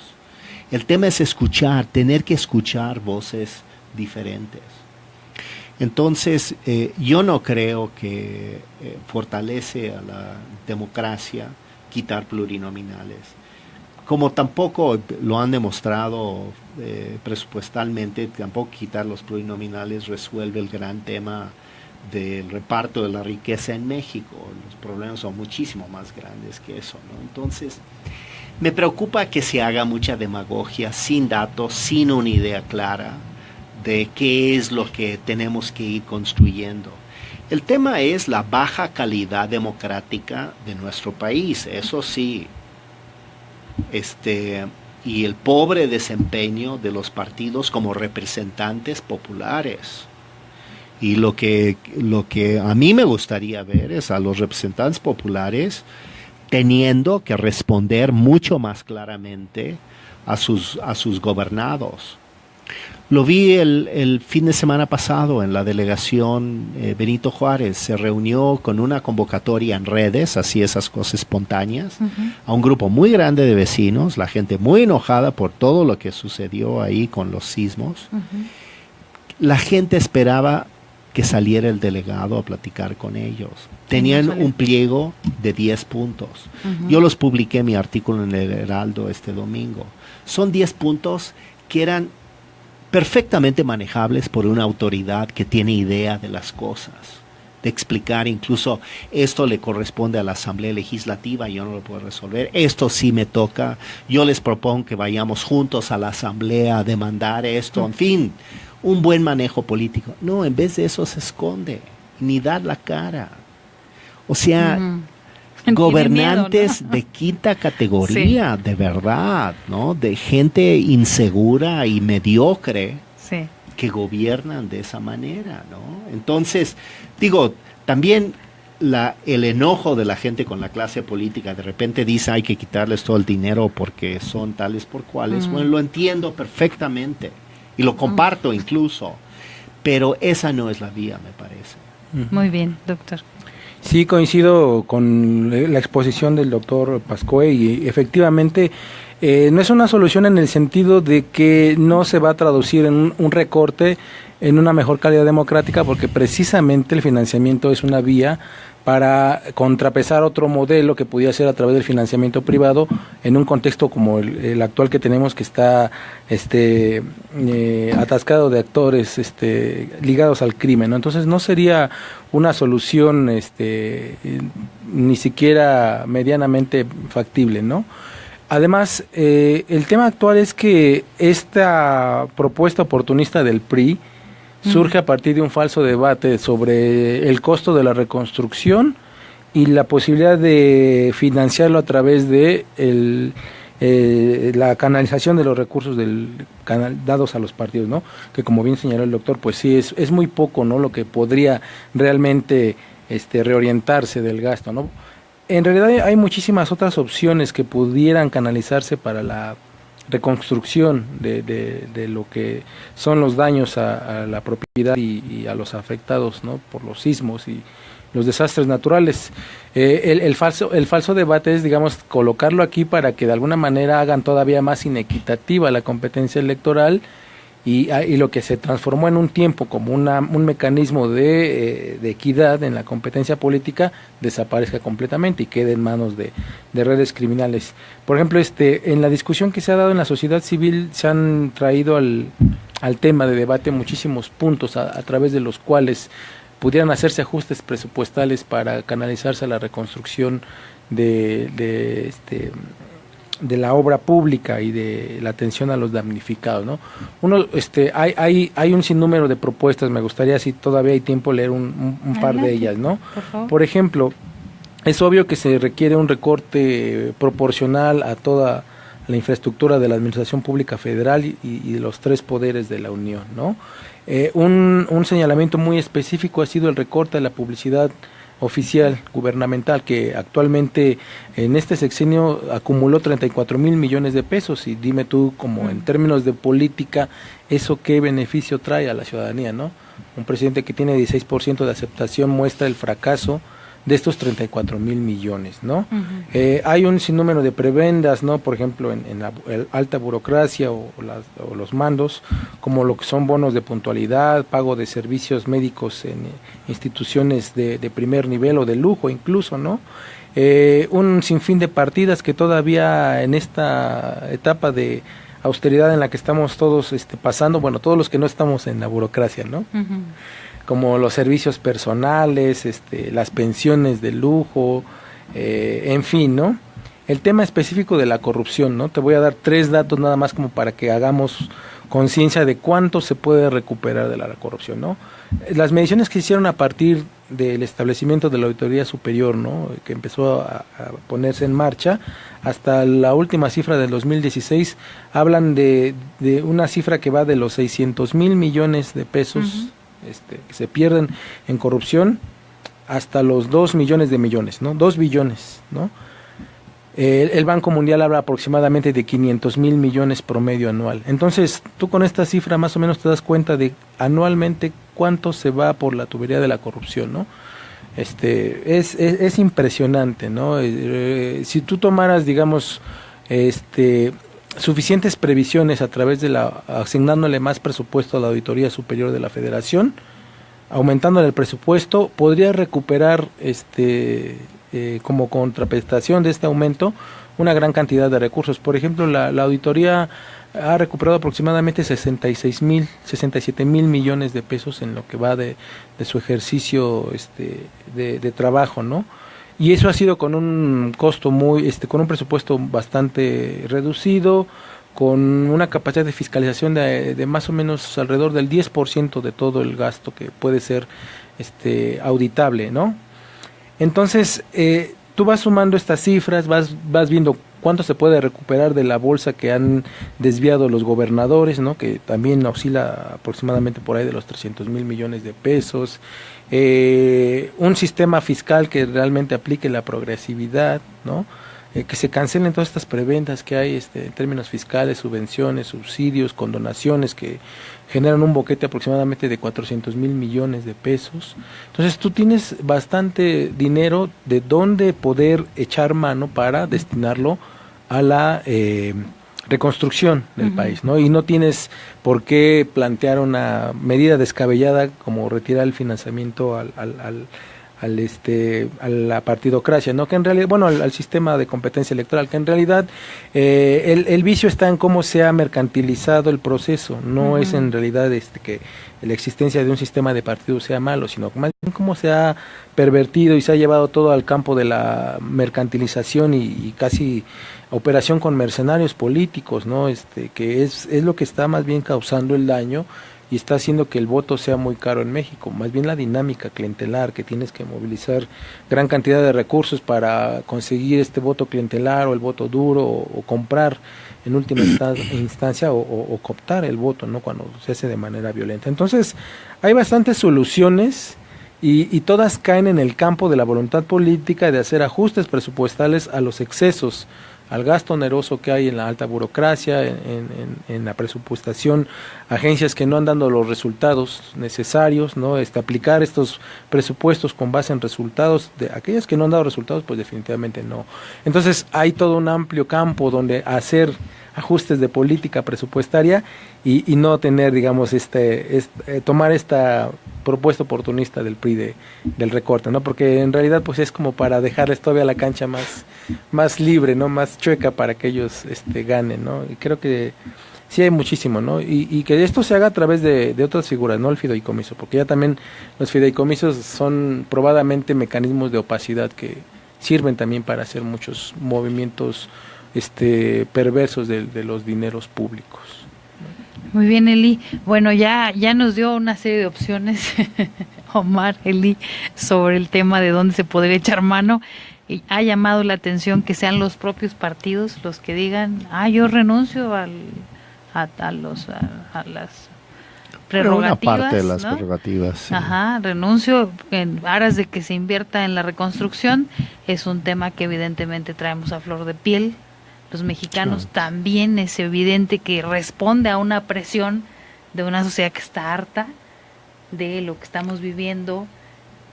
El tema es escuchar, tener que escuchar voces diferentes. Entonces, yo no creo que fortalece a la democracia quitar plurinominales. Como tampoco lo han demostrado presupuestalmente, tampoco quitar los plurinominales resuelve el gran tema del reparto de la riqueza en México. Los problemas son muchísimo más grandes que eso, ¿no? Entonces, me preocupa que se haga mucha demagogia sin datos, sin una idea clara de qué es lo que tenemos que ir construyendo. El tema es la baja calidad democrática de nuestro país, eso sí, y el pobre desempeño de los partidos como representantes populares. Y lo que a mí me gustaría ver es a los representantes populares teniendo que responder mucho más claramente a sus gobernados. Lo vi el fin de semana pasado en la delegación Benito Juárez. Se reunió con una convocatoria en redes, así esas cosas espontáneas, a un grupo muy grande de vecinos, la gente muy enojada por todo lo que sucedió ahí con los sismos. La gente esperaba que saliera el delegado a platicar con ellos. Tenían un pliego de 10 puntos. Yo los publiqué en mi artículo en el Heraldo este domingo. Son 10 puntos que eran perfectamente manejables por una autoridad que tiene idea de las cosas, de explicar incluso esto le corresponde a la Asamblea Legislativa, yo no lo puedo resolver, esto sí me toca, yo les propongo que vayamos juntos a la Asamblea a demandar esto, en fin, un buen manejo político. No, en vez de eso se esconde, ni da la cara. O sea, Tiene gobernantes miedo, ¿no? de quinta categoría, de verdad, ¿no? De gente insegura y mediocre Sí. que gobiernan de esa manera, ¿no? Entonces, digo, también el enojo de la gente con la clase política, de repente dice hay que quitarles todo el dinero porque son tales por cuales. Bueno, lo entiendo perfectamente y lo comparto incluso, pero esa no es la vía, me parece. Muy bien, doctor. Sí, coincido con la exposición del doctor Pascoe y efectivamente no es una solución en el sentido de que no se va a traducir en un recorte en una mejor calidad democrática, porque precisamente el financiamiento es una vía para contrapesar otro modelo que pudiera ser a través del financiamiento privado en un contexto como el actual que tenemos, que está atascado de actores ligados al crimen, ¿no? Entonces no sería una solución ni siquiera medianamente factible, ¿no? Además, el tema actual es que esta propuesta oportunista del PRI surge a partir de un falso debate sobre el costo de la reconstrucción y la posibilidad de financiarlo a través de la canalización de los recursos dados a los partidos, ¿no? Que como bien señaló el doctor, pues sí, es muy poco, ¿no? Lo que podría realmente reorientarse del gasto, ¿no? En realidad hay muchísimas otras opciones que pudieran canalizarse para la reconstrucción de lo que son los daños a la propiedad y a los afectados, ¿no? Por los sismos y los desastres naturales. El falso debate es, digamos, colocarlo aquí para que de alguna manera hagan todavía más inequitativa la competencia electoral y lo que se transformó en un tiempo como un mecanismo de equidad en la competencia política desaparezca completamente y quede en manos de redes criminales. Por ejemplo, en la discusión que se ha dado en la sociedad civil se han traído al tema de debate muchísimos puntos a través de los cuales pudieran hacerse ajustes presupuestales para canalizarse a la reconstrucción de la obra pública y de la atención a los damnificados, ¿no? Hay un sinnúmero de propuestas. Me gustaría, si todavía hay tiempo, leer un par de ellas, ¿no? Por favor. Por ejemplo, es obvio que se requiere un recorte proporcional a toda la infraestructura de la administración pública federal y de los tres poderes de la Unión, ¿no? Un señalamiento muy específico ha sido el recorte de la publicidad oficial gubernamental, que actualmente en este sexenio acumuló 34,000 millones de pesos, y dime tú, como en términos de política, eso qué beneficio trae a la ciudadanía, ¿no? Un presidente que tiene 16% de aceptación muestra el fracaso de estos 34,000 millones, ¿no? Hay un sinnúmero de prebendas, ¿no? Por ejemplo, en la alta burocracia o los mandos, como lo que son bonos de puntualidad, pago de servicios médicos en instituciones de primer nivel o de lujo incluso, ¿no? Un sinfín de partidas que todavía en esta etapa de austeridad en la que estamos todos pasando, bueno, todos los que no estamos en la burocracia, ¿no? Como los servicios personales, las pensiones de lujo, en fin, ¿no? El tema específico de la corrupción, ¿no? Te voy a dar 3 datos nada más como para que hagamos conciencia de cuánto se puede recuperar de la corrupción, ¿no? Las mediciones que se hicieron a partir del establecimiento de la Auditoría Superior, ¿no? Que empezó a ponerse en marcha, hasta la última cifra del 2016, hablan de una cifra que va de los 600,000 millones de pesos que se pierden en corrupción hasta los 2 millones de millones, ¿no? 2 billones, ¿no? El Banco Mundial habla aproximadamente de 500,000 millones promedio anual. Entonces, tú con esta cifra más o menos te das cuenta de anualmente cuánto se va por la tubería de la corrupción, ¿no? Es impresionante, ¿no? Si tú tomaras, digamos, suficientes previsiones a través de asignándole más presupuesto a la Auditoría Superior de la Federación, aumentándole el presupuesto, podría recuperar como contraprestación de este aumento una gran cantidad de recursos. Por ejemplo, la auditoría ha recuperado aproximadamente 67,000 millones de pesos en lo que va de su ejercicio de trabajo, ¿no? Y eso ha sido con un costo con un presupuesto bastante reducido, con una capacidad de fiscalización de más o menos alrededor del 10% de todo el gasto que puede ser auditable, ¿no? Entonces, tú vas sumando estas cifras, vas viendo cuánto se puede recuperar de la bolsa que han desviado los gobernadores, ¿no? Que también oscila aproximadamente por ahí de los 300,000 millones de pesos. Un sistema fiscal que realmente aplique la progresividad, ¿no? Que se cancelen todas estas preventas que hay en términos fiscales, subvenciones, subsidios, condonaciones que generan un boquete aproximadamente de 400,000 millones de pesos. Entonces tú tienes bastante dinero de dónde poder echar mano para destinarlo a la reconstrucción del país, ¿no? Y no tienes por qué plantear una medida descabellada como retirar el financiamiento a la partidocracia, ¿no? Que en realidad, bueno, al sistema de competencia electoral, que en realidad el vicio está en cómo se ha mercantilizado el proceso, no es en realidad que la existencia de un sistema de partidos sea malo, sino más bien cómo se ha pervertido y se ha llevado todo al campo de la mercantilización y casi operación con mercenarios políticos, ¿no? Que es lo que está más bien causando el daño y está haciendo que el voto sea muy caro en México, más bien la dinámica clientelar, que tienes que movilizar gran cantidad de recursos para conseguir este voto clientelar o el voto duro o comprar en última instancia o cooptar el voto, ¿no? Cuando se hace de manera violenta. Entonces hay bastantes soluciones y todas caen en el campo de la voluntad política de hacer ajustes presupuestales a los excesos, al gasto oneroso que hay en la alta burocracia, en la presupuestación, agencias que no han dado los resultados necesarios, ¿no? Aplicar estos presupuestos con base en resultados, de aquellas que no han dado resultados, pues definitivamente no. Entonces hay todo un amplio campo donde hacer ajustes de política presupuestaria y no tener, digamos, tomar esta propuesta oportunista del PRI del recorte, ¿no? Porque en realidad pues es como para dejarles todavía la cancha más libre, ¿no? Más chueca para que ellos ganen, ¿no? Y creo que sí hay muchísimo, ¿no? Y que esto se haga a través de otras figuras, no el fideicomiso, porque ya también los fideicomisos son probadamente mecanismos de opacidad que sirven también para hacer muchos movimientos perversos de los dineros públicos. Muy bien, Eli. Bueno, ya nos dio una serie de opciones, Omar, Eli, sobre el tema de dónde se podría echar mano. Y ha llamado la atención que sean los propios partidos los que digan, yo renuncio a las prerrogativas. Una parte de las, ¿no? prerrogativas. Sí. Ajá, renuncio en aras de que se invierta en la reconstrucción. Es un tema que evidentemente traemos a flor de piel. Los mexicanos también es evidente que responde a una presión de una sociedad que está harta de lo que estamos viviendo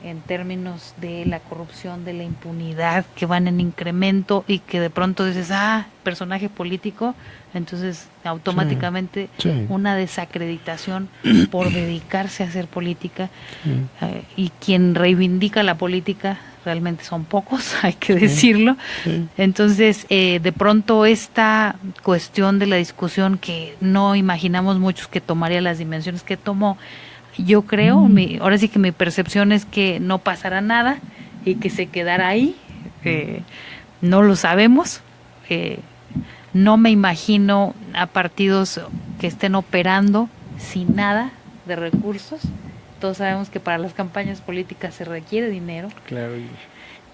en términos de la corrupción, de la impunidad que van en incremento y que de pronto dices, personaje político, entonces automáticamente una desacreditación por dedicarse a hacer política y quien reivindica la política realmente son pocos, hay que decirlo. Entonces, de pronto esta cuestión de la discusión que no imaginamos muchos que tomaría las dimensiones que tomó, yo creo, ahora sí que mi percepción es que no pasará nada y que se quedará ahí, no lo sabemos, no me imagino a partidos que estén operando sin nada de recursos. Todos sabemos que para las campañas políticas se requiere dinero. Claro.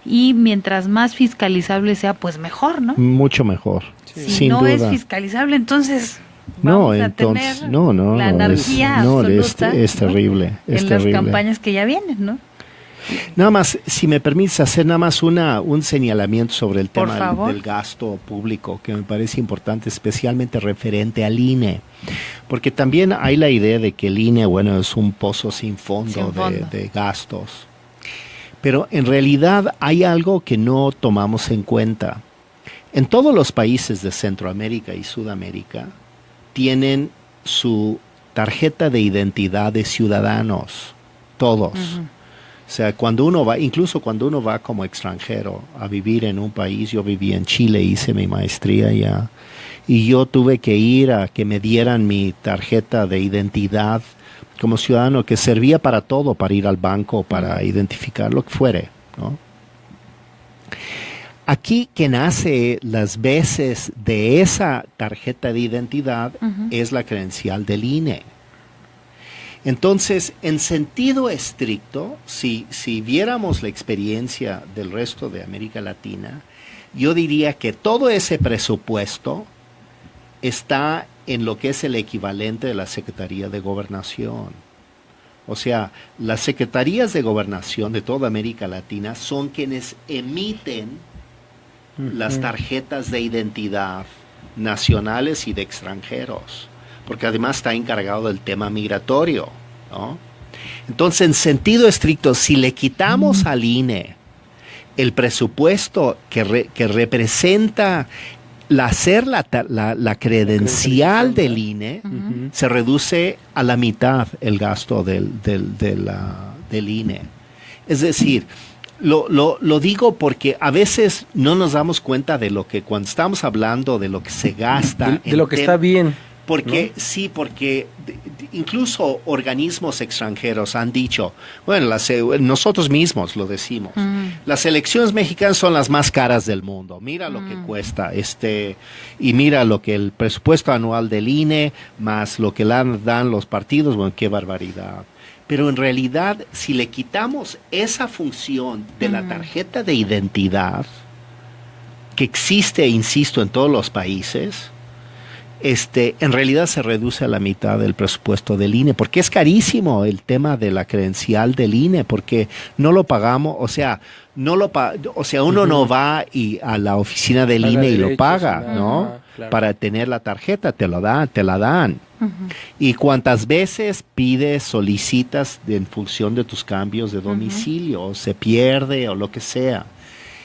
Y mientras más fiscalizable sea, pues mejor, ¿no? Mucho mejor. Sí. Si sin no duda. es fiscalizable, entonces vamos a tener la anarquía absoluta. Es terrible. Es en terrible. las campañas que ya vienen, ¿no? Nada más, si me permites hacer nada más un señalamiento sobre el tema del gasto público, que me parece importante, especialmente referente al INE, porque también hay la idea de que el INE, bueno, es un pozo sin fondo. De gastos, pero en realidad hay algo que no tomamos en cuenta. En todos los países de Centroamérica y Sudamérica tienen su tarjeta de identidad de ciudadanos, todos. O sea, cuando uno va, incluso cuando uno va como extranjero a vivir en un país, yo viví en Chile, hice mi maestría allá, y yo tuve que ir a que me dieran mi tarjeta de identidad como ciudadano, que servía para todo, para ir al banco, para identificar lo que fuere, ¿no? Aquí quien hace las veces de esa tarjeta de identidad es la credencial del INE. Entonces, en sentido estricto, si viéramos la experiencia del resto de América Latina, yo diría que todo ese presupuesto está en lo que es el equivalente de la Secretaría de Gobernación. O sea, las secretarías de Gobernación de toda América Latina son quienes emiten las tarjetas de identidad nacionales y de extranjeros, porque además está encargado del tema migratorio, ¿no? Entonces, en sentido estricto, si le quitamos al INE el presupuesto que representa hacer la credencial del INE, se reduce a la mitad el gasto del INE. Es decir, lo digo porque a veces no nos damos cuenta de lo que cuando estamos hablando de lo que se gasta. De lo que está bien. Porque, ¿no? sí, porque incluso organismos extranjeros han dicho, bueno, nosotros mismos lo decimos, las elecciones mexicanas son las más caras del mundo, mira lo que cuesta, y mira lo que el presupuesto anual del INE, más lo que dan los partidos, bueno, qué barbaridad. Pero en realidad, si le quitamos esa función de la tarjeta de identidad, que existe, insisto, en todos los países, en realidad se reduce a la mitad del presupuesto del INE, porque es carísimo el tema de la credencial del INE, porque no lo pagamos, uno no va a la oficina del INE y lo paga, ¿no? Claro. Para tener la tarjeta, te la dan. Y cuántas veces solicitas en función de tus cambios de domicilio, o se pierde o lo que sea.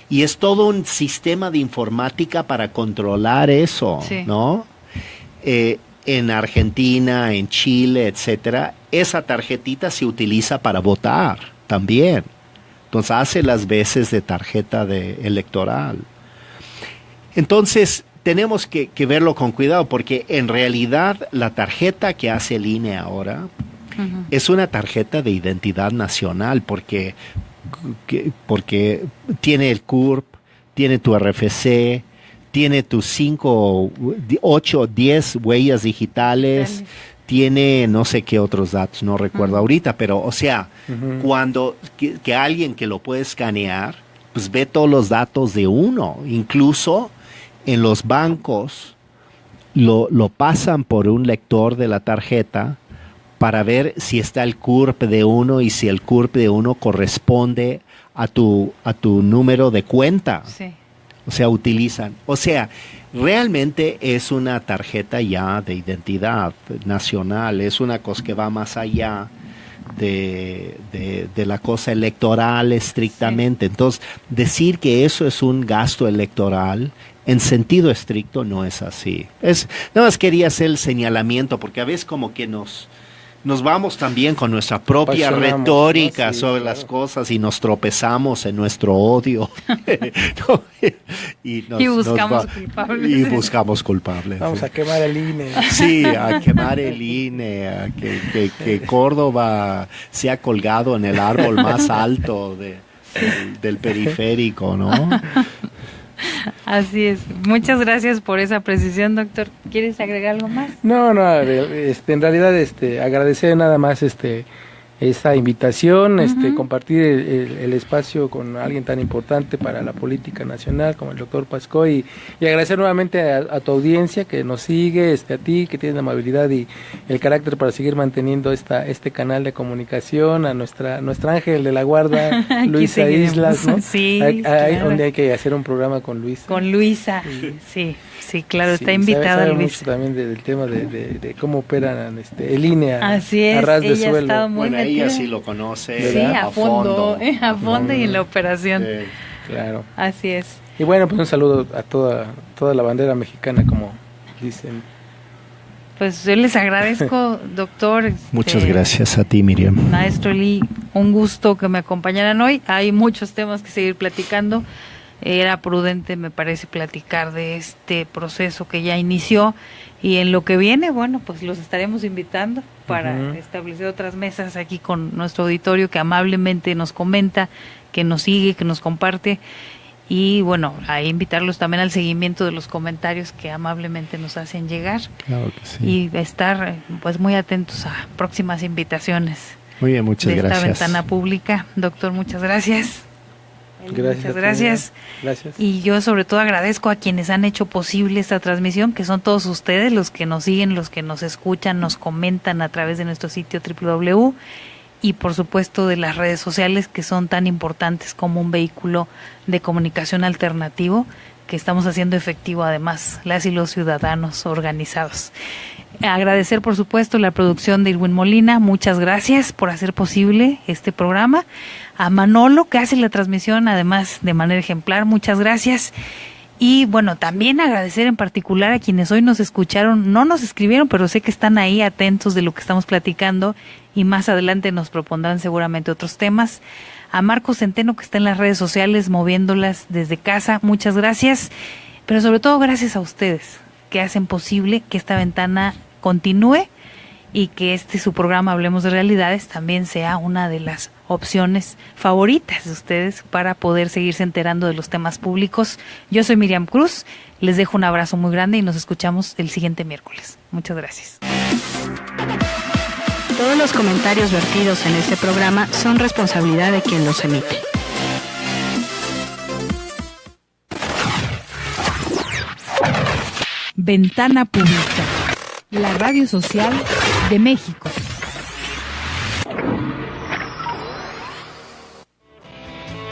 Y es todo un sistema de informática para controlar eso, sí, ¿no? En Argentina, en Chile, etcétera, esa tarjetita se utiliza para votar también. Entonces hace las veces de tarjeta electoral. Entonces tenemos que verlo con cuidado, porque en realidad la tarjeta que hace el INE ahora es una tarjeta de identidad nacional, porque tiene el CURP, tiene tu RFC, tiene tus 5, 8, 10 huellas digitales, tiene no sé qué otros datos, no recuerdo ahorita, pero o sea, cuando que alguien que lo puede escanear, pues ve todos los datos de uno, incluso en los bancos lo pasan por un lector de la tarjeta para ver si está el CURP de uno y si el CURP de uno corresponde a tu número de cuenta. Sí. O sea, realmente es una tarjeta ya de identidad nacional, es una cosa que va más allá de la cosa electoral estrictamente. Sí. Entonces, decir que eso es un gasto electoral, en sentido estricto, no es así. Nada más quería hacer el señalamiento, porque a veces como que nos vamos también con nuestra propia retórica, ¿no? Sí, sobre las cosas, y nos tropezamos en nuestro odio. ¿No? y buscamos culpables. Vamos a quemar el INE. Sí, a quemar el INE, a que Córdoba sea colgado en el árbol más alto del periférico, ¿no? Así es. Muchas gracias por esa precisión, doctor. ¿Quieres agregar algo más? No, en realidad agradecer nada más esa invitación, compartir el espacio con alguien tan importante para la política nacional como el doctor Pascoe, y agradecer nuevamente a tu audiencia que nos sigue, a ti que tienes la amabilidad y el carácter para seguir manteniendo este canal de comunicación, a nuestra ángel de la guarda, Luisa Islas, ¿no? Sí, claro. Donde hay que hacer un programa con Luisa. Con Luisa, sí. Sí, claro, está invitada sabe Luisa. Mucho también del tema de cómo operan el INE a ras de suelo. Estado muy bueno, ella sí lo conoce, sí, a fondo y en la operación. Sí. Claro. Así es. Y bueno, pues un saludo a toda la bandera mexicana, como dicen. Pues yo les agradezco, doctor. Muchas gracias a ti, Miriam. Maestro Lee, un gusto que me acompañaran hoy. Hay muchos temas que seguir platicando. Era prudente, me parece, platicar de este proceso que ya inició, y en lo que viene, bueno, pues los estaremos invitando para establecer otras mesas aquí con nuestro auditorio que amablemente nos comenta, que nos sigue, que nos comparte, y bueno, a invitarlos también al seguimiento de los comentarios que amablemente nos hacen llegar. Claro que sí. Y estar pues muy atentos a próximas invitaciones. Muy bien, muchas gracias. De esta ventana pública. Doctor, muchas gracias. Muchas gracias. Gracias. Y yo sobre todo agradezco a quienes han hecho posible esta transmisión, que son todos ustedes, los que nos siguen, los que nos escuchan, nos comentan a través de nuestro sitio www, y por supuesto de las redes sociales, que son tan importantes como un vehículo de comunicación alternativo que estamos haciendo efectivo además las y los ciudadanos organizados. Agradecer por supuesto la producción de Irwin Molina, muchas gracias por hacer posible este programa. A Manolo, que hace la transmisión además de manera ejemplar, muchas gracias. Y bueno, también agradecer en particular a quienes hoy nos escucharon, no nos escribieron, pero sé que están ahí atentos de lo que estamos platicando y más adelante nos propondrán seguramente otros temas. A Marco Centeno, que está en las redes sociales moviéndolas desde casa, muchas gracias. Pero sobre todo gracias a ustedes, que hacen posible que esta ventana continúe y que su programa Hablemos de Realidades también sea una de las opciones favoritas de ustedes para poder seguirse enterando de los temas públicos. Yo soy Miriam Cruz, les dejo un abrazo muy grande y nos escuchamos el siguiente miércoles. Muchas gracias. Todos los comentarios vertidos en este programa son responsabilidad de quien los emite. Ventana Pública, la radio social de México.